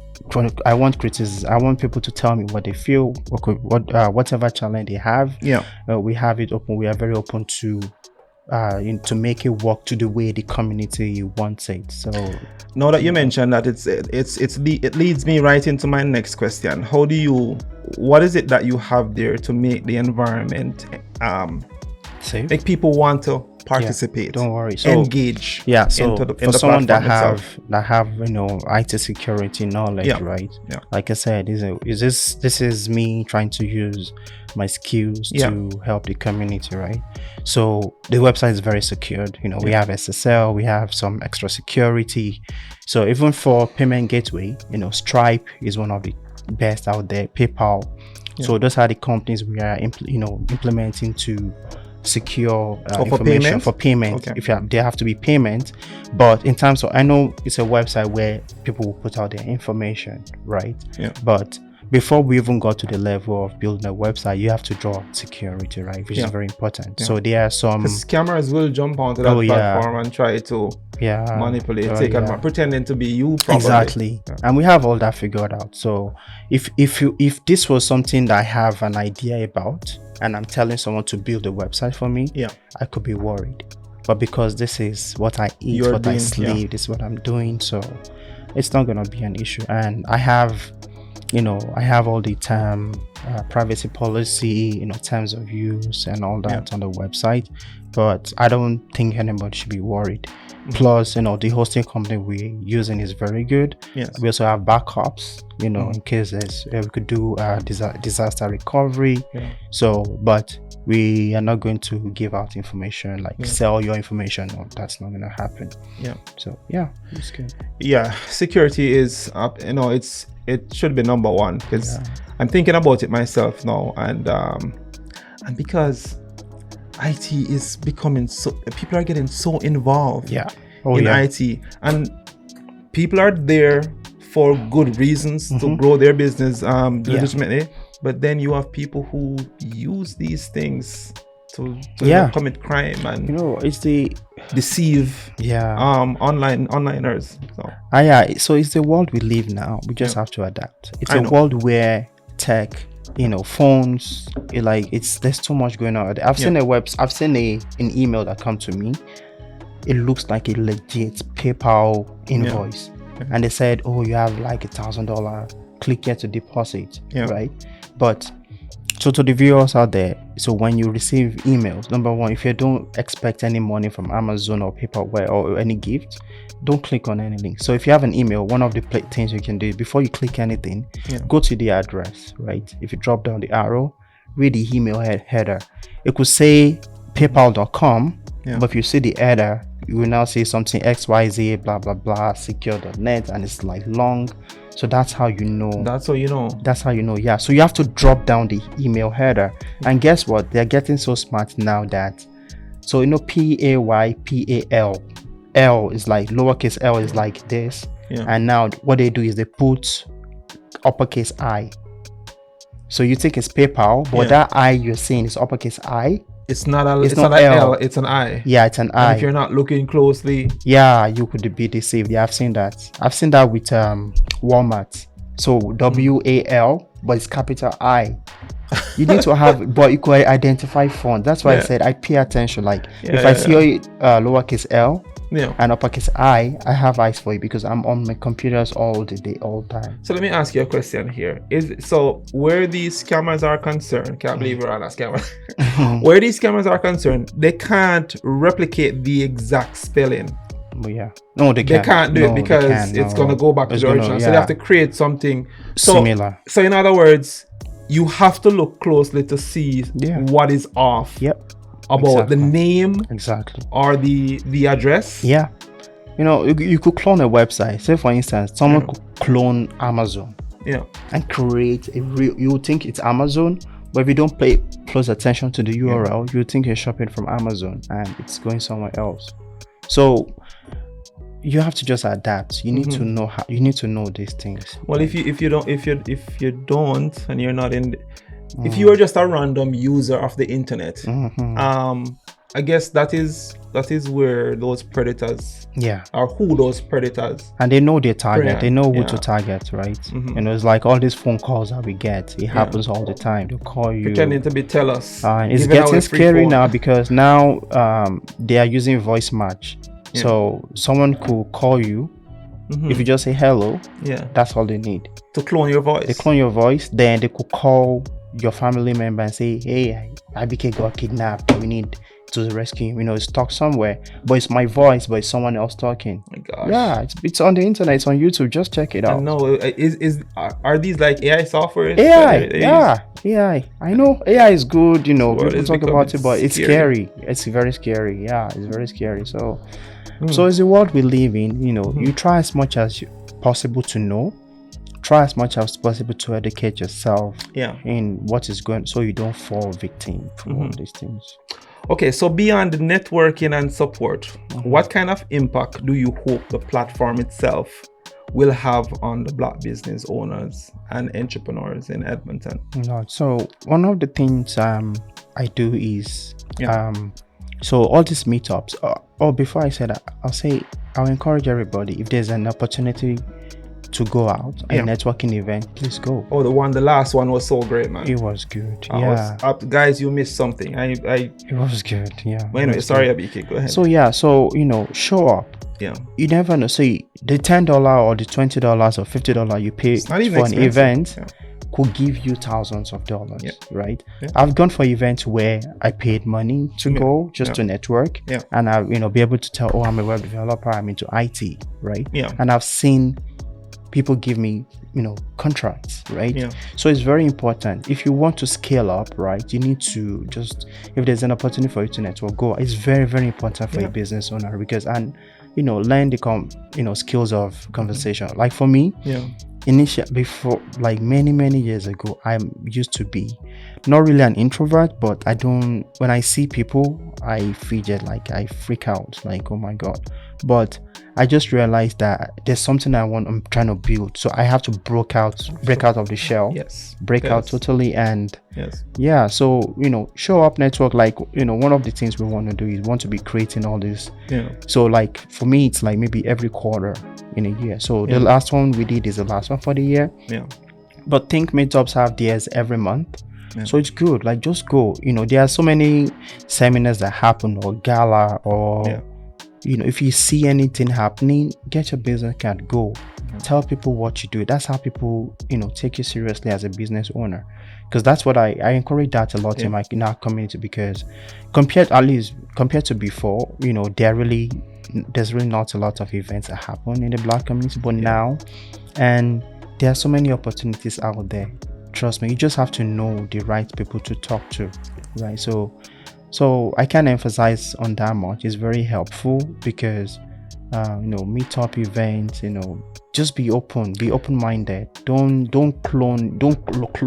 criticism. I want people to tell me what they feel, whatever challenge they have. We have it open. We are very open to make it work to the way the community wants it. So now that you mentioned that, it leads me right into my next question. What is it that you have there to make the environment safe, make people want to participate? Don't worry. So engage. So for someone that have you know IT security knowledge, right? Like I said, this is me trying to use my skills to help the community, right? So the website is very secured. You know, we have SSL, we have some extra security. So even for payment gateway, you know, Stripe is one of the best out there, PayPal. So those are the companies we are implementing to secure information for payment. If they have to be payment, but in terms of, I know it's a website where people will put out their information, right? But before we even got to the level of building a website, you have to draw security, right? Which is very important. So there are some scammers will jump onto that platform and try to manipulate, pretending to be you, probably. Exactly. And we have all that figured out. So if this was something that I have an idea about and I'm telling someone to build a website for me, I could be worried. But because this is what I eat, I sleep, this is what I'm doing, so it's not going to be an issue. And I have all the privacy policy, terms of use and all that on the website, but I don't think anybody should be worried. Plus, the hosting company we're using is very good. We also have backups, in case we could do disaster recovery. So, but we are not going to give out information, like sell your information. No, that's not going to happen. So it's good. Security is up. It should be number one, because I'm thinking about it myself now, and because IT is becoming people are getting so involved in IT, and people are there for good reasons to grow their business legitimately, but then you have people who use these things to commit crime and it's the deceive onliners. So it's the world we live now. We just have to adapt. It's a world where tech, phones, there's too much going on. I've seen an email that come to me. It looks like a legit PayPal invoice, and they said, oh, you have like $1,000, click here to deposit, right? But so to the viewers out there, so when you receive emails, number one, if you don't expect any money from Amazon or PayPal or any gift, don't click on any link. So if you have an email, one of the things you can do is, before you click anything, go to the address, right? If you drop down the arrow, read the email header. It could say paypal.com, but if you see the header, you will now see something XYZ blah blah blah secure.net, and it's like long. So that's how you know. So you have to drop down the email header, and guess what? They're getting so smart now that PAYPAL, L is like lowercase L is like this, and now what they do is they put uppercase I. So you think it's PayPal, but that I you're seeing is uppercase I. It's not an L, it's an I. Yeah, it's an I. And if you're not looking closely, you could be deceived. I've seen that. I've seen that with Walmart. So WAL, but it's capital I. You need to have, but you could identify font. That's why I said I pay attention. Like if I see lowercase L and uppercase I have eyes for it, because I'm on my computers all the day, all the time. So let me ask you a question here. Where these scammers are concerned, can't believe we're on a scammer. Where these scammers are concerned, they can't replicate the exact spelling But yeah, no, they can't do it No, they because can't, it's no. gonna go back to It's the gonna- original. So they have to create something similar. So in other words, you have to look closely to see what is off. Yep. About the name. Exactly. Or the address. Yeah. You know, you could clone a website. Say for instance, someone could clone Amazon. Yeah. And create a real. You would think it's Amazon, but if you don't pay close attention to the URL, you think you're shopping from Amazon and it's going somewhere else. So you have to just adapt. You need to know how. You need to know these things. Well, if you don't and you're not in, if you are just a random user of the internet, I guess that is where those predators, or who those predators, and they know their target. They know who to target, right? You know, it's like all these phone calls that we get. It happens all the time. They call you pretending to be tellers. It's getting scary now because now they are using voice match. So someone could call you. If you just say hello, that's all they need to clone your voice. They clone your voice. Then they could call your family member and say, "Hey, IBK got kidnapped. We need to rescue him." You know, it's stuck somewhere, but it's my voice, but it's someone else talking. Oh my gosh. Yeah, it's on the internet. It's on YouTube. Just check it out. No, are these like AI software? AI. I know AI is good. You know, people talk about it, but it's scary. It's very scary. Yeah, it's very scary. So it's the world we live in. You know, you try as much as possible to know. Try as much as possible to educate yourself in what is going, so you don't fall victim to all these things. Okay, so beyond the networking and support, what kind of impact do you hope the platform itself will have on the Black business owners and entrepreneurs in Edmonton? So one of the things I do is so all these meetups. Before I say that, I'll encourage everybody, if there's an opportunity to go out, a networking event, please go. The last one was so great, man. It was good. Guys, you missed something. It was good. But anyway, sorry, Abike, go ahead. So you know, show up. You never know. See, the $10 or the $20 or $50 you pay for an event could give you thousands of dollars, right? I've gone for events where I paid money to go just to network, and I, be able to tell, I'm a web developer, I'm into IT, right? And I've seen people give me, contracts, right? So it's very important. If you want to scale up, right, you need to just, if there's an opportunity for you to network, go. It's very, very important for a business owner because, learn the skills of conversation. Like for me, before, like many years ago, I used to be not really an introvert, but when I see people, I fidget, like I freak out, like, oh my God. But I just realized that there's something I'm trying to build, so I have to break out of the shell, break out totally, and so show up, network. Like one of the things we want to do is want to be creating all this. So like for me, it's like maybe every quarter in a year. So the last one we did is the last one for the year. But think meetups have theirs every month. So it's good. Like just go. There are so many seminars that happen, or gala, or if you see anything happening, get your business card, go. Tell people what you do. That's how people, take you seriously as a business owner. Because that's what I encourage that a lot in our community, because compared to before, there's really not a lot of events that happen in the Black community, but now, and there are so many opportunities out there. Trust me, you just have to know the right people to talk to, right? So I can't emphasize on that much. It's very helpful because, meetup events, just be open-minded. Don't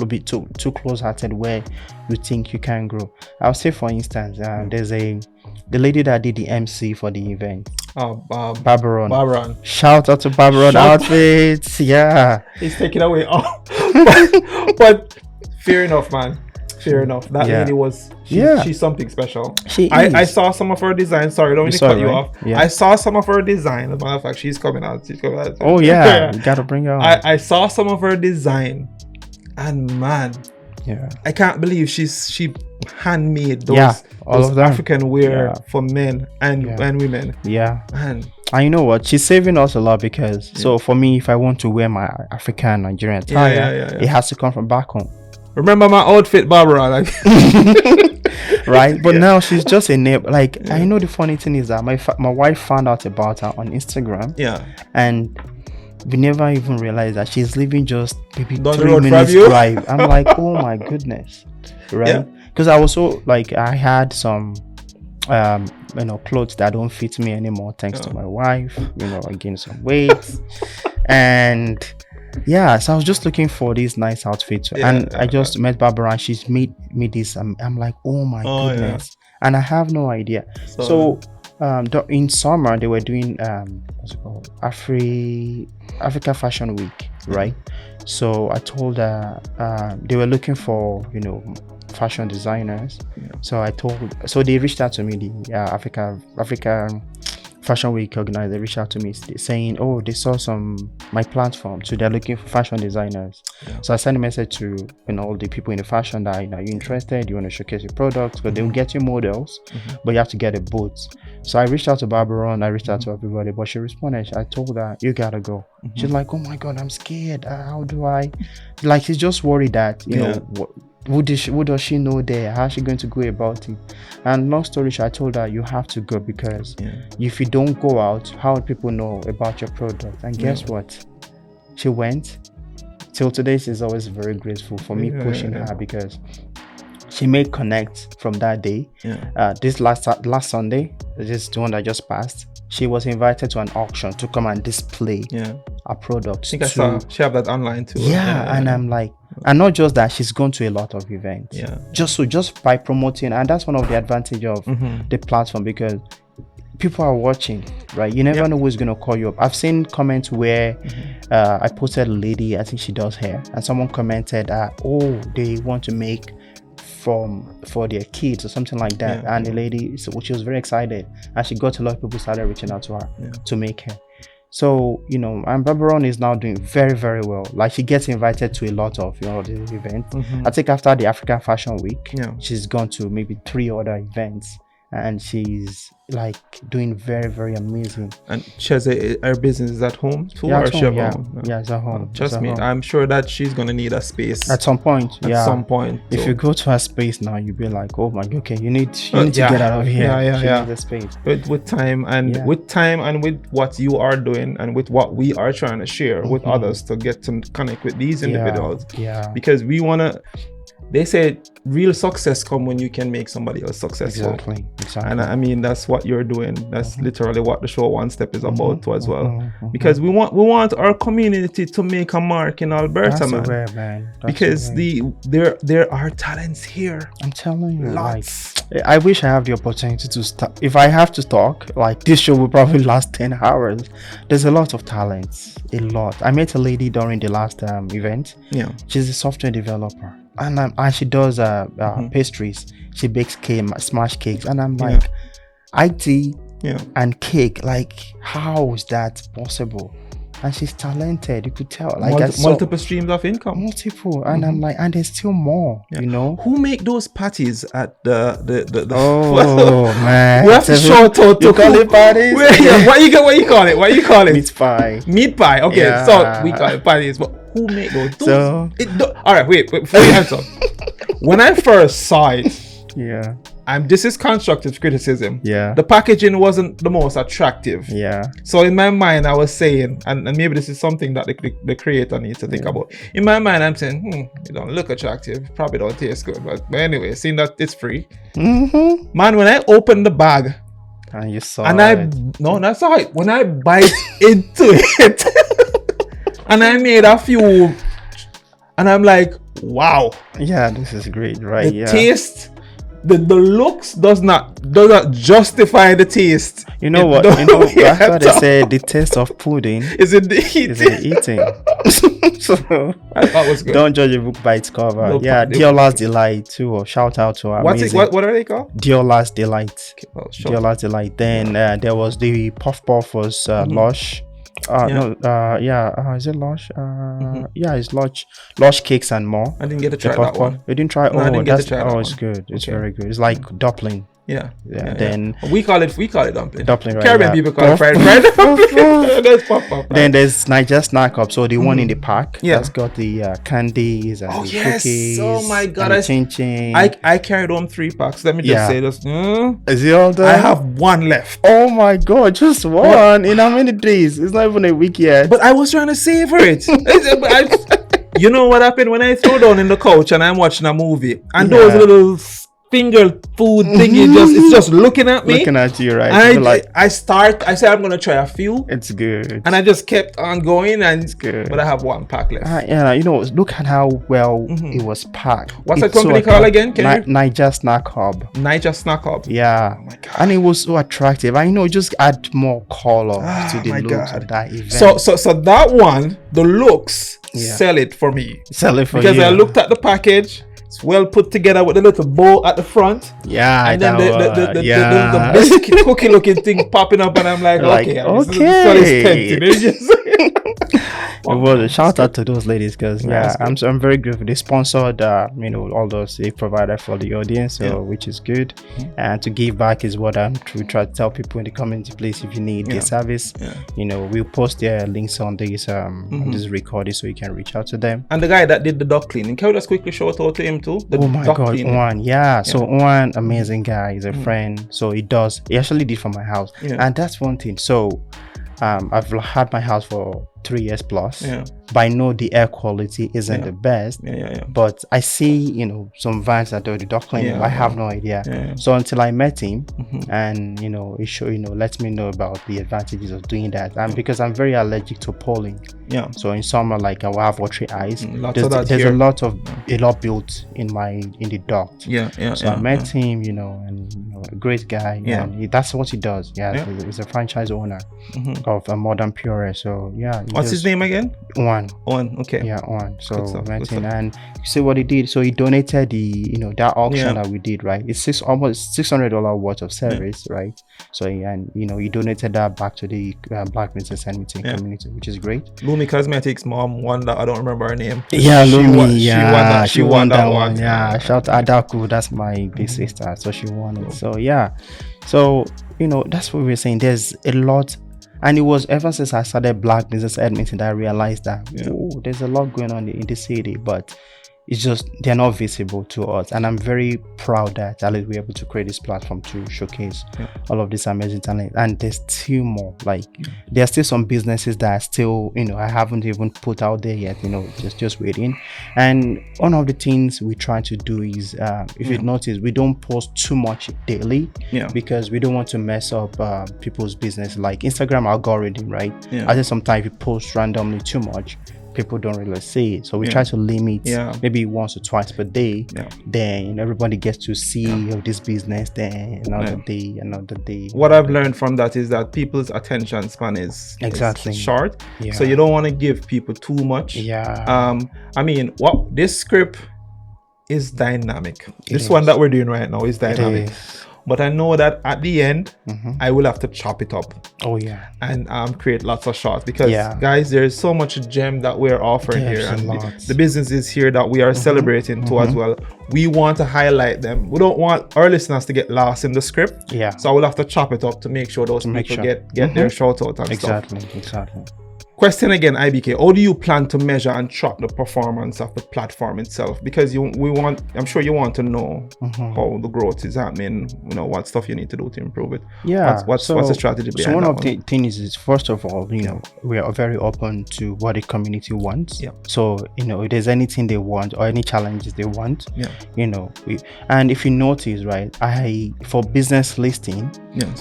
be too close-hearted where you think you can grow. I'll say, for instance, there's the lady that did the MC for the event. Barbaron. Shout out to Barbaron Outfits. He's taking away all. but fair enough, man. Fair enough. That lady was she's something special. I saw some of her designs. Sorry, don't mean to cut you off. I saw some of her design. As a matter of fact, she's coming out. Oh yeah, you gotta bring her on. I saw some of her design, and man, I can't believe she handmade those African wear for men and women. Man. And you know what? She's saving us a lot because so for me, if I want to wear my African Nigerian attire, it has to come from back home. Remember my outfit, Barbara? Like, right? But now she's just a neighbor. Like, I know the funny thing is that my wife found out about her on Instagram. Yeah. And we never even realized that she's living just maybe Down the 3 road minutes from you? drive. I'm like, oh my goodness, right? Because I was so like, I had some clothes that don't fit me anymore thanks to my wife. I gained some weight. And so I was just looking for these nice outfits, and I just met Barbara, and she's made me this. I'm like, oh my goodness, and I have no idea. So in summer they were doing what's it called, Africa Fashion Week, right? So I told her they were looking for fashion designers. So they reached out to me, the Africa Fashion Week organizer. They reached out to me saying, oh, they saw my platform, so they're looking for fashion designers. So I sent a message to all the people in the fashion that, are you interested, you want to showcase your products, because they'll get you models, but you have to get a booth. So I reached out to Barbara, and I reached out to everybody, but she responded. I told her, you gotta go. She's like, oh my god, I'm scared, how do I, like, she's just worried that who does she know there? How's she going to go about it? And long story short, I told her, you have to go, because if you don't go out, how would people know about your product? And guess what? She went. Till today, she's always very grateful for me pushing her, because she made connect from that day. This last Sunday, this is the one that just passed, she was invited to an auction to come and display her products. I think I saw she have that online too. And I'm like, and not just that, she's gone to a lot of events. Just by promoting, and that's one of the advantage of the platform, because people are watching, right? You never know who's gonna call you up. I've seen comments where I posted a lady, I think she does hair, and someone commented, oh, they want to make for their kids or something like that. And the lady, she was very excited, and she got a lot of people started reaching out to her to make hair. So, and Barbara is now doing very, very well. Like, she gets invited to a lot of, these events. I think after the African Fashion Week, she's gone to maybe 3 other events, and she's like doing very, very amazing. And she has her business is at home too, or at home, it's at home. Trust me, I'm sure that she's gonna need a space at some point. At some point, if you go to her space now, you'll be like, oh my god, okay, you need to get out of here. She needs a space. With time and with what you are doing, and with what we are trying to share with others, to get to connect with these individuals. Because we wanna. They say real success come when you can make somebody else successful. Exactly. And I mean, that's what you're doing. That's literally what the show One Step is about too, as well. Because we want our community to make a mark in Alberta, man. Because there are talents here. I'm telling you, lots. Like, I wish I have the opportunity to start. If I have to talk, like, this show will probably last 10 hours. There's a lot of talents, a lot. I met a lady during the last event. She's a software developer. And she does pastries. She bakes smash cakes, and I'm like, IT and cake, like, how is that possible? And she's talented, you could tell. Like, multiple streams of income. Multiple, and I'm like, and there's still more. Who make those patties at the oh man, we have to shout out to call it patties. What you call it? Meat pie. Okay, so we call it patties, but who make those? All right, wait, before you answer. When I first saw it, this is constructive criticism. The packaging wasn't the most attractive. So in my mind, I was saying, and maybe this is something that the creator needs to think about. In my mind, I'm saying, it don't look attractive, probably don't taste good. But anyway, seeing that it's free, man, when I opened the bag, and you saw I saw it. When I bite into it, and I made a few, and I'm like, wow. This is great, right? The taste, the looks does not justify the taste. You know what? That's what they say, the taste of pudding is in the eating. So I thought it was good. Don't judge a book by its cover. Diola's Delight too. Or shout out to her. What are they called? Diola's Delight. Diola's Delight. Then there was the Puff Puff was Lush. Is it Lush? It's Lush Cakes and More. I didn't get to try that one. You didn't try? No, I didn't get to try that one. It's good. It's very good. It's like dumpling. Then we call it dumpling. Dumpling, right? Caribbean people call it fried dumpling. That's pop. Then there's Niger Snack Hub, so the one in the park that's got the candies and the cookies. Oh my god, I carried home 3 packs. Let me just say this. Is it all done? I have 1 left. Oh my god, just one in how many days? It's not even a week yet. But I was trying to savor it. You know what happened when I throw down in the couch and I'm watching a movie and those little finger food thingy it's just looking at me, looking at you, right? I said I'm gonna try a few. It's good, and I just kept on going, and it's good. But I have 1 pack left. Look at how well it was packed. What's the company called again? Niger Snack Hub. Niger Snack Hub. Yeah. Oh my god. And it was so attractive. I know, just add more color to the looks of that event. So that one, the looks sell it for me. Sell it for because you. I looked at the package. It's well put together with a little bow at the front. Yeah, and then the biscuit cookie looking thing popping up, and I'm like, okay. It was a shout out to those ladies because I'm very grateful. They sponsored all those they provided for the audience, which is good. And to give back is what we try to tell people in the community. Please, if you need their service, we'll post their links on this on this recording so you can reach out to them. And the guy that did the duck cleaning, can we just quickly shout out to him too? Oh my god, Owen, so Owen, amazing guy, he's a friend. So he actually did for my house, and that's one thing. So I've had my house for 3 years plus. But I know the air quality isn't the best. But I see, some vans that do the duct cleaning. I have no idea. So until I met him, and he lets me know about the advantages of doing that. And because I'm very allergic to pollen. So in summer, like I will have watery eyes. There's a lot built in the duct. So I met him, and a great guy. And that's what he does. He's a franchise owner of a Modern Pure. So what's his name again? Owen. Okay. Yeah, Owen. So met him, and you see what he did. So he donated that auction that we did, right? It's almost $600 worth of service, right? So he donated that back to the Black Princess Edmonton community, which is great. Lumi Cosmetics mom won that. I don't remember her name. Lumi. She won that one. Yeah, shout out Adaku. That's my big sister. So she won it. So so that's what we're saying. There's a lot. And it was ever since I started Black Business Edmonton that I realized that there's a lot going on in the city, but it's just they're not visible to us. And I'm very proud that at least we're able to create this platform to showcase all of this amazing talent. And there's still more. Like there are still some businesses that are still, I haven't even put out there yet, just waiting. And one of the things we try to do is, if you notice, we don't post too much daily because we don't want to mess up people's business. Like Instagram algorithm, right? I think sometimes if you post randomly too much, people don't really see it, so we try to limit maybe once or twice per day. Then everybody gets to see of this business. Then another day. What I've learned from that is that people's attention span is short. So you don't want to give people too much. I mean, this script is dynamic. This one that we're doing right now is dynamic. But I know that at the end, I will have to chop it up. And create lots of shots because, guys, there's so much gem that we're offering here. And the businesses here that we are celebrating too as well. We want to highlight them. We don't want our listeners to get lost in the script. So I will have to chop it up to make sure those people get their shout out and stuff. Exactly. Question again, IBK, how do you plan to measure and track the performance of the platform itself? Because I'm sure you want to know how the growth is happening, what stuff you need to do to improve it. What's the strategy behind so one of the things is, first of all, we are very open to what the community wants. So, if there's anything they want or any challenges they want, and if you notice, right, for business listing,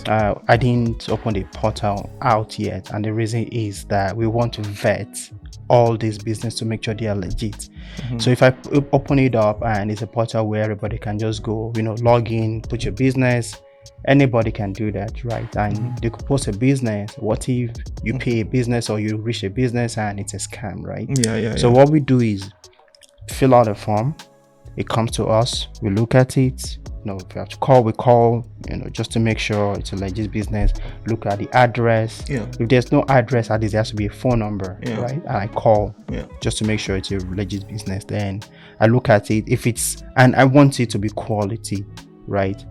I didn't open the portal out yet. And the reason is that we want to vet all these business to make sure they are legit. So if I open it up and it's a portal where everybody can just go, log in, put your business, anybody can do that, right? And they could post a business. What if you pay a business or you reach a business and it's a scam, right? So what we do is fill out a form. It comes to us, we look at it. If we have to call, we call, just to make sure it's a legit business. Look at the address. If there's no address, at least there has to be a phone number, right? And I call just to make sure it's a legit business. Then I look at it. And I want it to be quality, right?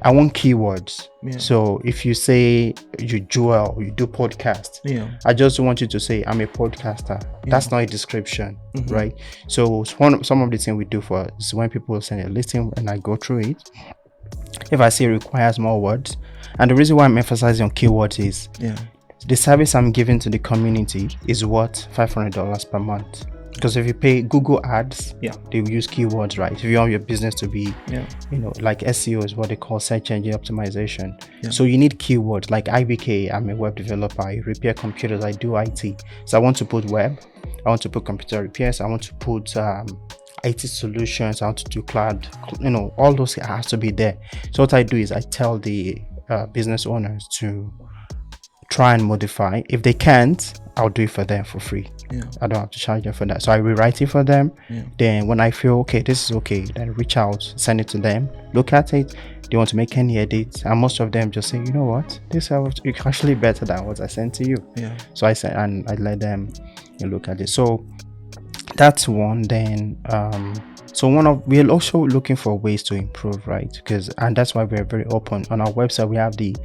I want keywords. So if you say you Joel, you do podcast, I just want you to say I'm a podcaster. That's not a description, right? So some of the things we do for is when people send a listing and I go through it, if I see it requires more words, and the reason why I'm emphasizing on keywords is the service I'm giving to the community is worth $500 per month. Because if you pay Google ads, they will use keywords, right? If you want your business to be, like SEO is what they call search engine optimization. So you need keywords. Like IBK, I'm a web developer. I repair computers. I do IT. So I want to put web. I want to put computer repairs. I want to put IT solutions. I want to do cloud. All those has to be there. So what I do is I tell the business owners to try and modify. If they can't, I'll do it for them for free. I don't have to charge them for that. So I rewrite it for them. Then when I feel okay, this is okay, then reach out, send it to them, look at it. They want to make any edits, and most of them just say, you know what, this is actually better than what I sent to you. So I said, and I let them look at it. So that's one. Then we're also looking for ways to improve, right? And that's why we're very open. On our website we have the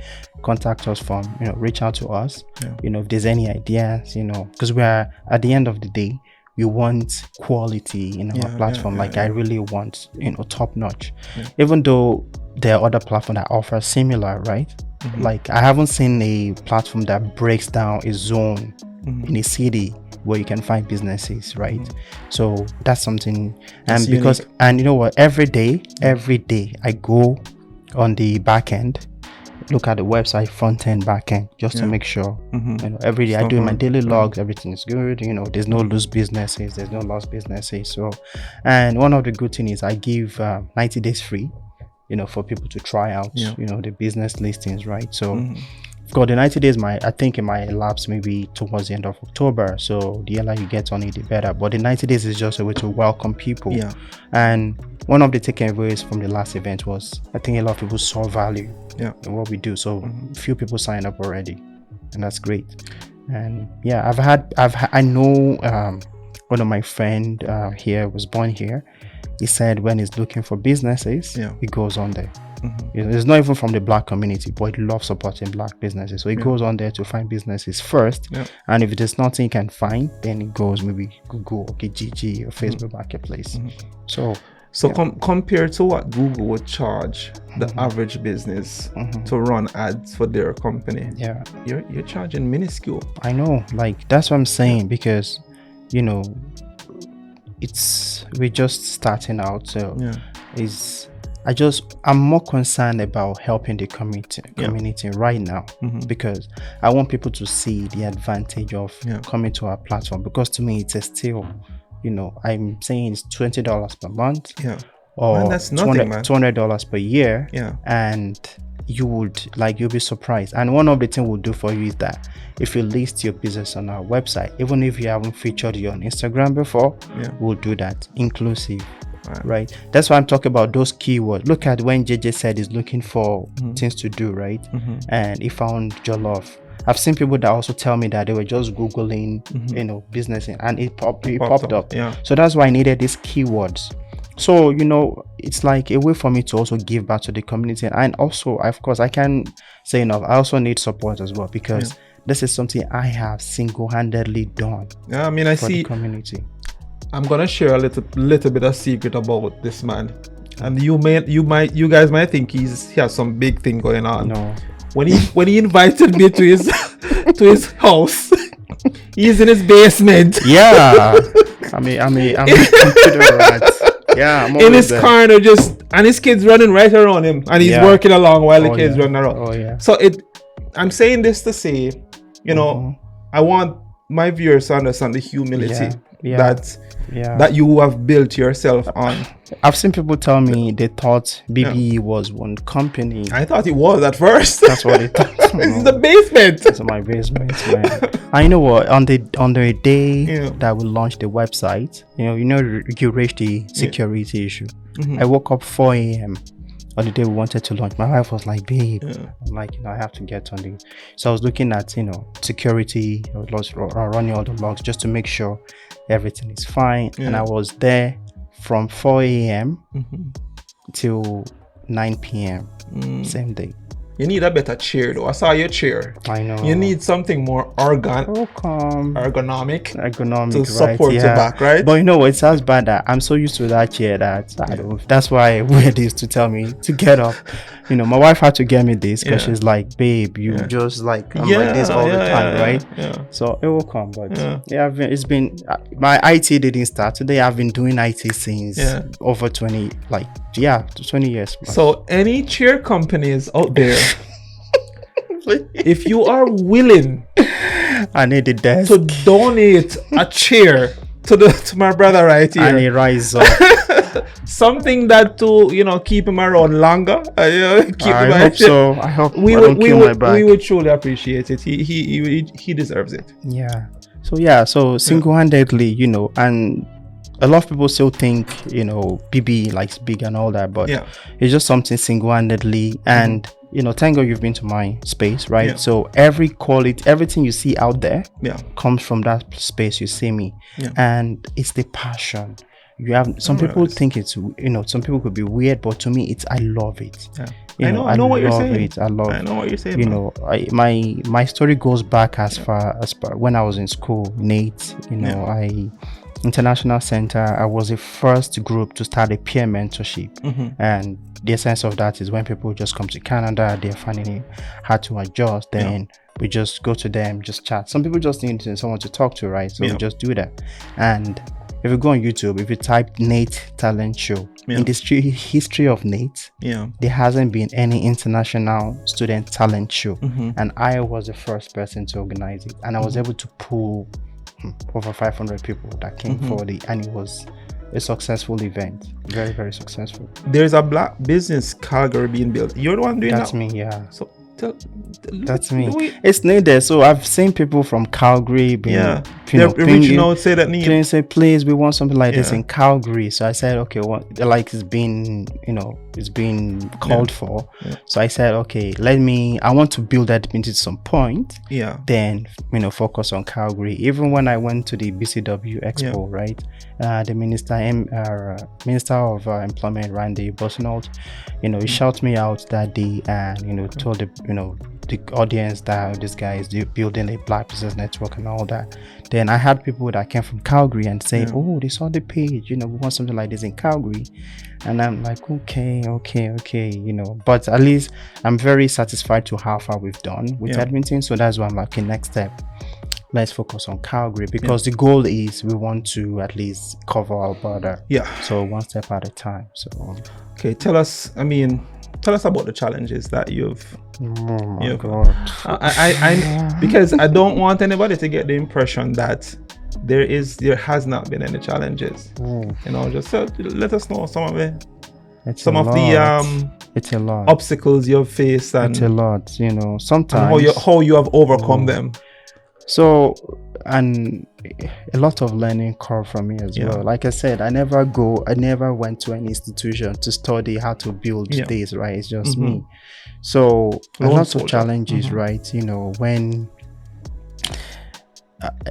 contact us form. Reach out to us. If there's any ideas, because we are, at the end of the day, we want quality in our platform. I really want top notch. Even though there are other platforms that offer similar, right? Like I haven't seen a platform that breaks down a zone in a city where you can find businesses, right? So that's something. And because unique. And you know what, every day I go on the back end, look at the website, front end, back end, just to make sure every day I do my daily logs, everything is good, there's no loose businesses, there's no lost businesses. So, and one of the good things is I give 90 days free, for people to try out the business listings, right? So got the 90 days, I think it might elapse maybe towards the end of October. So the earlier you get on it, the better. But the 90 days is just a way to welcome people. And one of the takeaways from the last event was, I think a lot of people saw value in what we do. So few people signed up already, and that's great. And I know one of my friend here was born here. He said when he's looking for businesses, he goes on there. It's not even from the black community, but he loves supporting black businesses. So he goes on there to find businesses first. And if there's nothing he can find, then he goes maybe Google, GG, or Facebook Marketplace. So compared to what Google would charge the average business to run ads for their company, you're charging minuscule. I know, that's what I'm saying, because we're just starting out. So I'm more concerned about helping the community right now, because I want people to see the advantage of coming to our platform. Because to me, it's a steal. I'm saying it's $20 per month, or man, that's nothing, $200 per year, and you'll be surprised. And one of the things we'll do for you is that if you list your business on our website, even if you haven't featured you on Instagram before, we'll do that inclusive. Right. That's why I'm talking about those keywords. Look at when JJ said he's looking for things to do, right? And he found Jollof. I've seen people that also tell me that they were just Googling, business, and it popped up. So that's why I needed these keywords. So, it's like a way for me to also give back to the community. And also, of course, I can say enough. I also need support as well, because this is something I have single-handedly done. I see the community. I'm gonna share a little bit of secret about this man, and you guys might think he has some big thing going on. No. When he invited me to his house, he's in his basement. Yeah, I'm a computer rat. Yeah, I'm in his there. corner, and his kids running right around him, and he's working along while the kids running around. Oh yeah. So I'm saying this to say, I want my viewers to understand the humility that you have built yourself on. I've seen people tell me they thought BBE was one company. I thought it was at first. That's what they thought. This is the basement. It's my basement, man. And you know what? On the day that we launched the website, you raised the security issue. I woke up 4 a.m. on the day we wanted to launch. My wife was like, babe, I'm like, I have to get on the. So I was looking at, security, I was running all the logs just to make sure everything is fine. And I was there from 4 a.m. till 9 p.m. Same day. You need a better chair though. I saw your chair. I know. You need something more ergonomic to support your back, right? But you know what? It sounds bad that I'm so used to that chair that I don't. That's why I wear this to tell me to get up. You know, my wife had to get me this because she's like, babe, you just like I'm like this all the time, right? Yeah. So it will come, but it's been my IT didn't start today. I've been doing IT since over 20 years. So any chair companies out there, if you are willing, I need the desk to donate a chair to my brother right here. And he rise up. Something that to keep him around longer. I hope so. I hope we would truly appreciate it. He deserves it. Yeah. So single-handedly, and a lot of people still think BB likes big and all that, but it's just something single-handedly. And thank God you've been to my space, right? Yeah. So every quality, everything you see out there comes from that space you see me. And it's the passion. You have some people think it's some people could be weird, but to me it's I love it. I know what you're saying. I know what you're saying. My story goes back as far when I was in school, Nate. International Center, I was the first group to start a peer mentorship. And the essence of that is when people just come to Canada, they're finding it hard to adjust, then we just go to them, just chat. Some people just need someone to talk to, right? So we just do that. And if you go on YouTube, if you type Nate Talent Show, in the history of Nate, there hasn't been any international student talent show. And I was the first person to organize it. And I was able to pull over 500 people that came for it, and it was a successful event. Very, very successful. There's a black business Calgary being built. You're the one doing that? That's me, yeah. So that's me. It's needed. So I've seen people from Calgary being reaching out, say that need. Say, please, we want something like this in Calgary. So I said, okay, it's been called for. So I said, okay, I want to build that into some point. Then focus on Calgary. Even when I went to the BCW Expo, right? The Minister of Employment, Randy Bosnault, he shouted me out that day and told the audience that this guy is building a black business network and all that. Then I had people that came from Calgary and say, oh, they saw the page, we want something like this in Calgary. And I'm like, okay, but at least I'm very satisfied to how far we've done with Edmonton. So that's why I'm like, okay, next step, let's focus on Calgary, because the goal is we want to at least cover Alberta. So one step at a time. So okay, tell us about the challenges that you've God. I because I don't want anybody to get the impression that there has not been any challenges. Just let us know some of it. It's a lot obstacles you've faced, and it's a lot, sometimes, and how you have overcome them. So, and a lot of learning curve from me as well. Like I said, I never went to an institution to study how to build this, right? It's just me. So a lot of challenges, right? When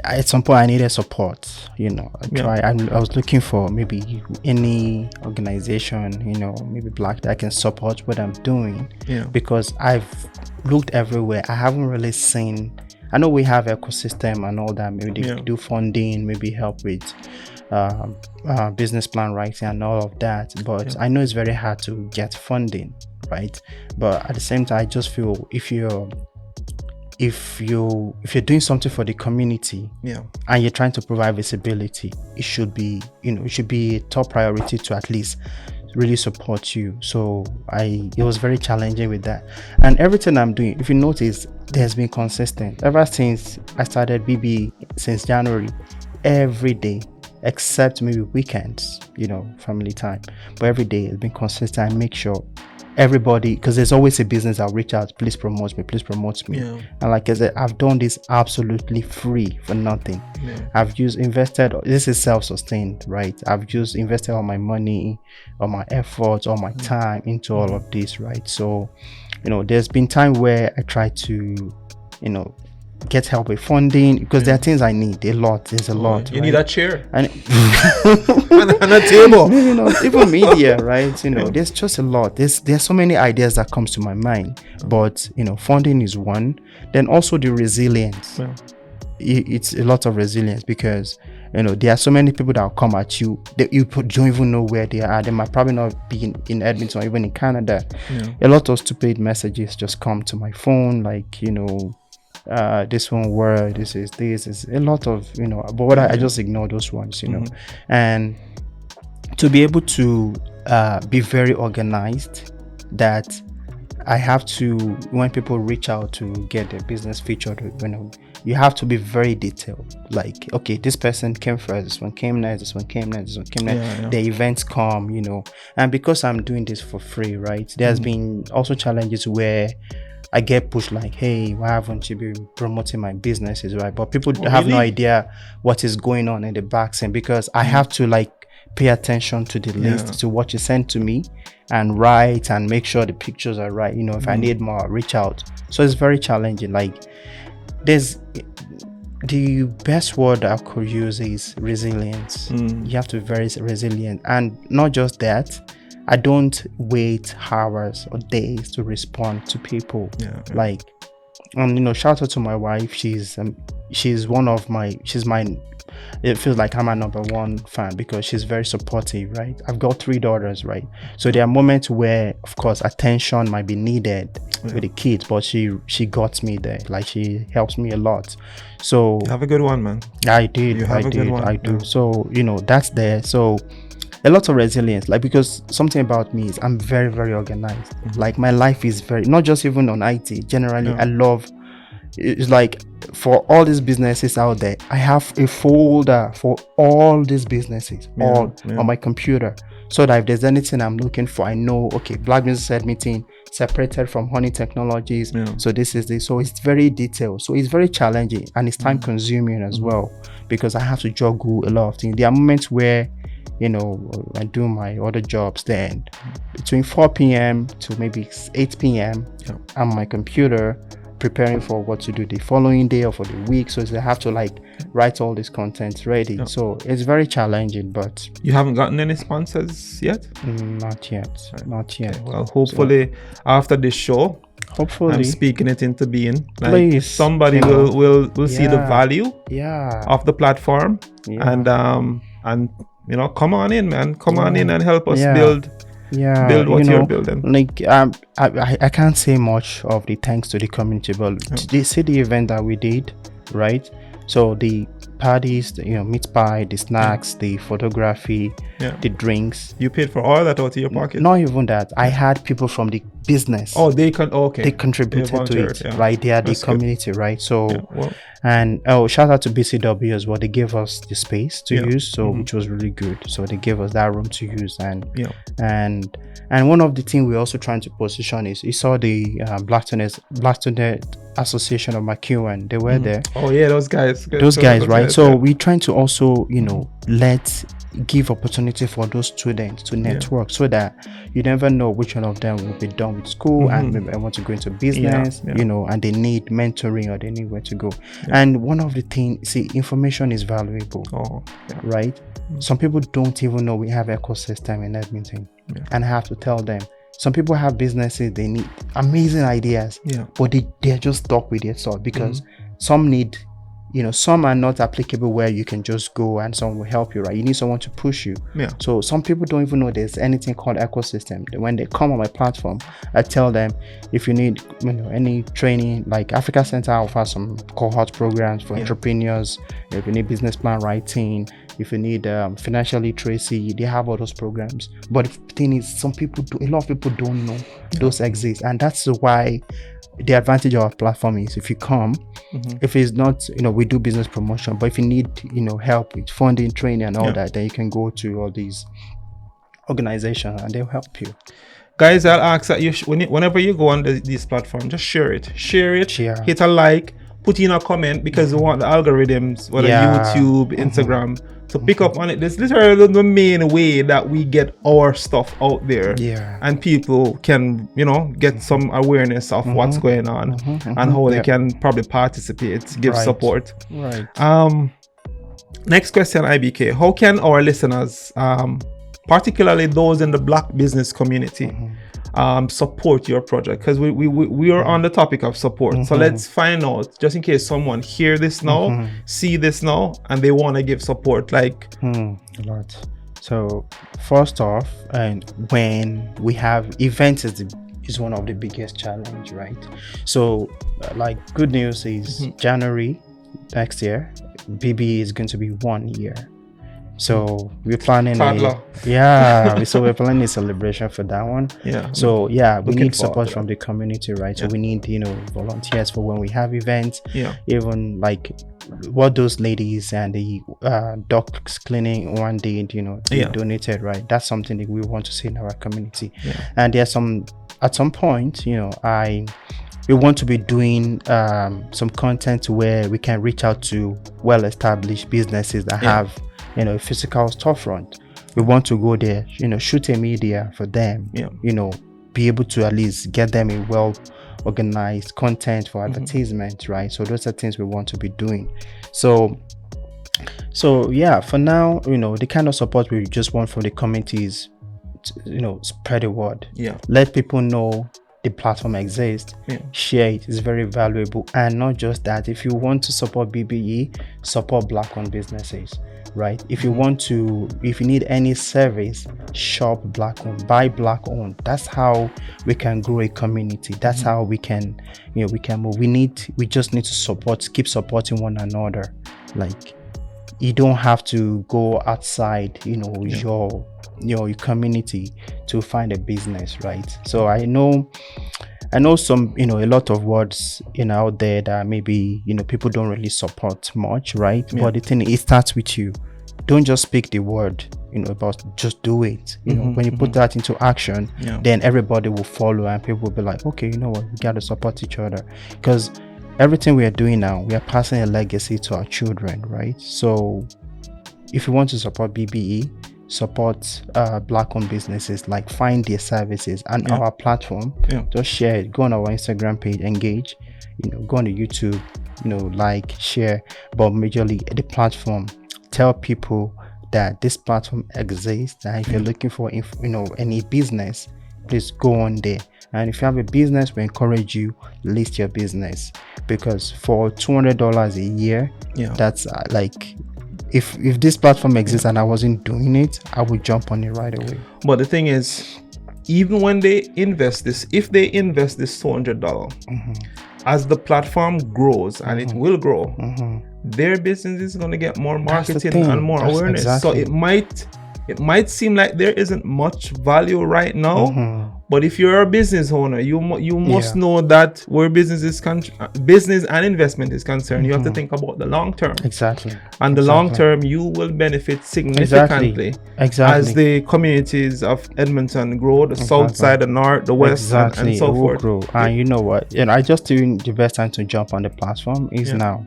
at some point I needed support, I was looking for maybe any organization, maybe black, that can support what I'm doing, because I've looked everywhere. I haven't really seen. I know we have ecosystem and all that. Maybe they do funding, maybe help with business plan writing and all of that. But I know it's very hard to get funding, right? But at the same time, I just feel if you're doing something for the community, and you're trying to provide visibility, it should be a top priority to at least really support you. So it was very challenging with that. And everything I'm doing, if you notice, there's been consistent ever since I started BB since January. Every day, except maybe weekends, family time, but every day it's been consistent. I make sure everybody, because there's always a business, I'll reach out, please promote me. And like I said, I've done this absolutely free for nothing. I've invested, this is self-sustained, right? I've invested all my money, all my efforts, all my time into all of this, right? So there's been time where I try to get help with funding, because there are things I need a lot. There's a lot. You need a chair. I on the table. Maybe not even media, right? There's just a lot. There's so many ideas that comes to my mind, but funding is one. Then also the resilience. Yeah. It's a lot of resilience because there are so many people that will come at you that you don't even know where they are. They might probably not be in Edmonton or even in Canada. Yeah. A lot of stupid messages just come to my phone, like this one word, this is a lot of but what I just ignore those ones, and to be able to be very organized, that I have to, when people reach out to get their business featured, you have to be very detailed. Like, okay, this person came first, this one came next, this one came next, this one came next. Yeah. The events come, and because I'm doing this for free, right? There's been also challenges where I get pushed like, hey, why haven't you been promoting my businesses, right? But people have no idea what is going on in the back end, because I have to pay attention to the list, to what you send to me, and write and make sure the pictures are right. If I need more, I'll reach out. So it's very challenging. There's the best word I could use is resilience. You have to be very resilient, and not just that, I don't wait hours or days to respond to people. Shout out to my wife. She's my, it feels like I'm a number one fan, because she's very supportive, right? I've got 3 daughters, right? So there are moments where, of course, attention might be needed with the kids, but she got me there. She helps me a lot. So you have a good one, man. I do. So that's there. So a lot of resilience, because something about me is I'm very, very organized. My life is very, not just even on IT, generally. I love, it's for all these businesses out there, I have a folder for all these businesses on my computer, so that if there's anything I'm looking for, I know, okay, Black Business Edmonton separated from Honey Technologies, so this is this. So it's very detailed, so it's very challenging, and it's time consuming as well, because I have to juggle a lot of things. There are moments where I do my other jobs, then between 4 p.m. to maybe 8 p.m. I'm on my computer preparing for what to do the following day or for the week. So I have to write all this content ready. So it's very challenging. But you haven't gotten any sponsors yet? Not yet. Okay. Well, hopefully after this show, I'm speaking it into being. Please, somebody will see the value of the platform, and come on in, man. Come on in and help us build what you're building. I can't say much of the thanks to the community, but they see the event that we did, right? So the parties, meat pie, the snacks, the photography, the drinks. You paid for all that out of your pocket? Not even that. I had people from the business. Oh, they contributed to it, right? They are the community, right? So, and shout out to BCW as well. They gave us the space to use, so which was really good. So they gave us that room to use, and one of the things we're also trying to position is, you saw the Blackstone Association of McEwen. They were there. Oh yeah, those guys, right? So we're trying to also, give opportunity for those students to network, so that you never know which one of them will be done with school and maybe want to go into business, and they need mentoring or they need where to go. And one of the things, information is valuable, right? Some people don't even know we have ecosystem in Edmonton, and I have to tell them. Some people have businesses, they need amazing ideas, but they're just stuck with their thought, because some need, some are not applicable where you can just go and someone will help you, right? You need someone to push you. So some people don't even know there's anything called ecosystem. When they come on my platform, I tell them, if you need any training, like Africa Center offers some cohort programs for entrepreneurs. If you need business plan writing, if you need financial literacy, they have all those programs. But the thing is, a lot of people don't know those exist, and that's why the advantage of our platform is, if you come, if it's not, we do business promotion, but if you need, help with funding, training and all that, then you can go to all these organizations and they'll help you. Guys, I'll ask that you, whenever you go on this platform, just share it, hit a like, put in a comment, because we want the algorithms, whether YouTube, Instagram, to pick up on it. This is literally the main way that we get our stuff out there, and people can, get some awareness of what's going on and how they can probably participate, give support. Right. Next question, IBK. How can our listeners, particularly those in the Black business community, support your project? Because we are on the topic of support. So let's find out, just in case someone hear this now, see this now, and they want to give support. Like a lot. So first off, and when we have events is one of the biggest challenge, right? So like good news is January next year, BB is going to be 1 year. So we're planning so we're planning a celebration for that one. So we need support from the community, right? So we need, volunteers for when we have events. Even like what those ladies and the dogs cleaning one day, they donated, right? That's something that we want to see in our community. And there's at some point, we want to be doing some content where we can reach out to well-established businesses that have a physical storefront. We want to go there, shoot a media for them, be able to at least get them a well-organized content for advertisement, right? So those are things we want to be doing. So for now, the kind of support we just want from the communities, spread the word. Let people know the platform exists. Share it. It's very valuable. And not just that, if you want to support BBE, support Black-owned businesses, right? If you need any service, shop Black-owned, buy Black-owned. That's how we can grow a community. That's how we can move. We just need to keep supporting one another. Like, you don't have to go outside, your community to find a business, right? So I know some, a lot of words, out there that maybe, people don't really support much, right? But the thing, it starts with you. Don't just speak the word, about just do it. When you put that into action, then everybody will follow and people will be like, okay, you know what, we got to support each other. Because everything we are doing now, we are passing a legacy to our children, right? So if you want to support BBE, support Black-owned businesses, like find their services and our platform, just share it. Go on our Instagram page, engage, go on the YouTube, like, share, but majorly the platform. Tell people that this platform exists, and if you're looking for any business, please go on there. And if you have a business, we encourage you list your business, because for $200 a year, that's like, if this platform exists and I wasn't doing it, I would jump on it right away. But the thing is, even when they invest this, if they invest this $200, as the platform grows, and it will grow, their business is going to get more marketing and more awareness. Exactly. So it might seem like there isn't much value right now, but if you're a business owner, you must know that where business and investment is concerned, you have to think about the long term. Exactly. And the long term, you will benefit significantly as the communities of Edmonton grow, the south side, the north, the west, and so forth. Grow. And you know what? I just think the best time to jump on the platform is now,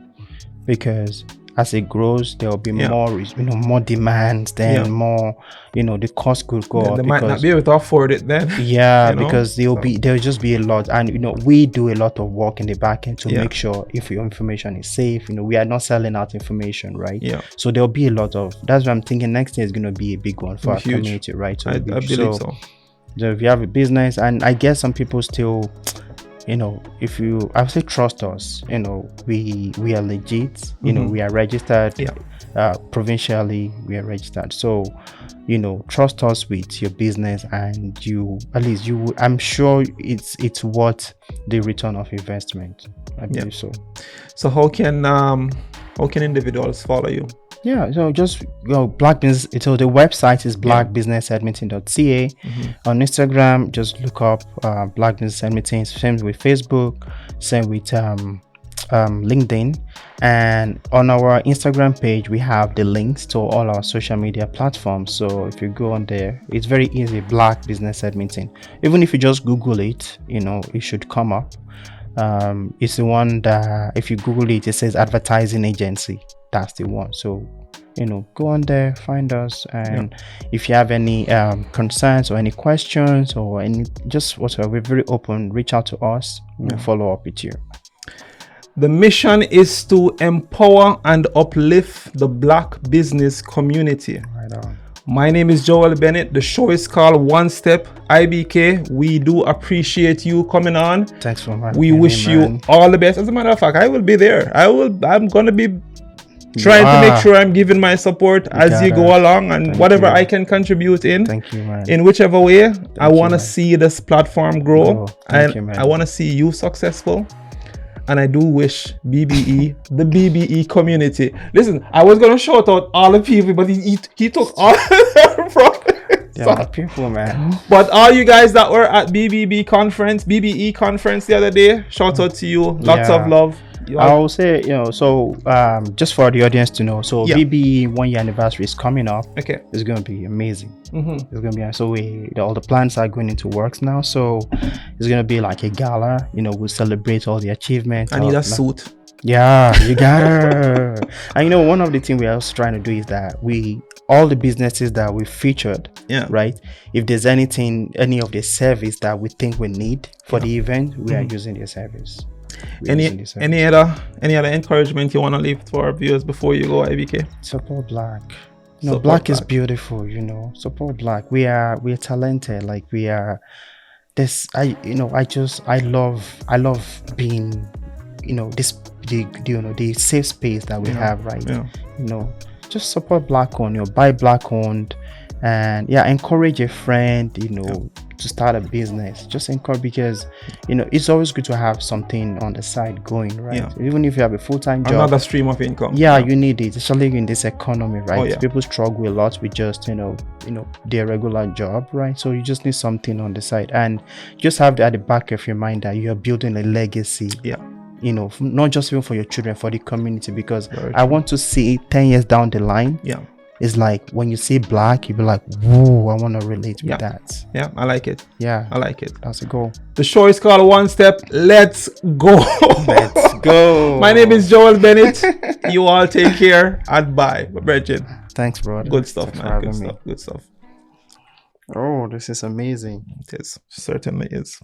because as it grows, there will be more demands, then more, the cost could go up. They might not be able to afford it then. Because there'll just be a lot. And, we do a lot of work in the back end to make sure if your information is safe, we are not selling out information, right? So there'll be a lot of, that's what I'm thinking next year is going to be a big one for our community, right? So I believe so. So if you have a business, and I guess some people still, if you, I would say, trust us, we are legit, we are registered, provincially, we are registered. So, trust us with your business, and I'm sure it's worth the return of investment. I believe so. So how can individuals follow you? So just go Black Business. So the website is blackbusinessedmonton.ca. On Instagram, just look up Black Business Edmonton. Same with Facebook, same with LinkedIn. And on our Instagram page, we have the links to all our social media platforms. So if you go on there, it's very easy. Black Business Edmonton. Even if you just Google it, it should come up. It's the one that if you Google it, it says advertising agency. That's the one. So go on there, find us, and if you have any concerns or any questions or any just whatever, we're very open. Reach out to us. We'll follow up with you. The mission is to empower and uplift the Black business community. Right on. My name is Joel Bennett. The show is called One Step. IBK, we do appreciate you coming on. Thanks for having We me, wish man. you all the best. As a matter of fact, I will be there. I'm gonna be trying to make sure I'm giving my support as you go along, and whatever I can contribute in. Thank you, man. In whichever way, I want to see this platform grow, Thank and you, man. I want to see you successful. And I do wish BBE, the BBE community. Listen, I was gonna shout out all the people, but he took all from. Yeah, people, man. But all you guys that were at BBE conference the other day, shout out to you. Lots of love. I will say, so just for the audience to know, so BBE 1 year anniversary is coming up. Okay, it's gonna be amazing. It's gonna be so all the plans are going into works now. So it's gonna be like a gala. We'll celebrate all the achievements. I need a suit. Yeah, you gotta. And one of the things we are also trying to do is that all the businesses that we featured, right? If there's any of the service that we think we need for the event, we are using their service. Any other encouragement you want to leave for our viewers before you go, IBK? Support Black. Black is beautiful. Support Black. We are talented. Like we are. This I love being the safe space that we have, right? Just support Black owned. Buy Black owned, and encourage a friend to start a business. Just encourage, because it's always good to have something on the side going, right? Even if you have a full-time job, another stream of income. You need it, especially in this economy, right? Oh, people struggle a lot with just their regular job, right? So you just need something on the side, and just have at the back of your mind that you're building a legacy, not just even for your children, for the community, because I want to see 10 years down the line. It's like when you see Black, you'll be like, whoa, I want to relate with that. Yeah, I like it. Yeah, I like it. That's a goal. The show is called One Step. Let's go. Let's go. My name is Joel Bennett. You all take care and bye. Bridget. Thanks, bro. Good stuff, man. Good stuff. Oh, this is amazing. It is. Certainly is.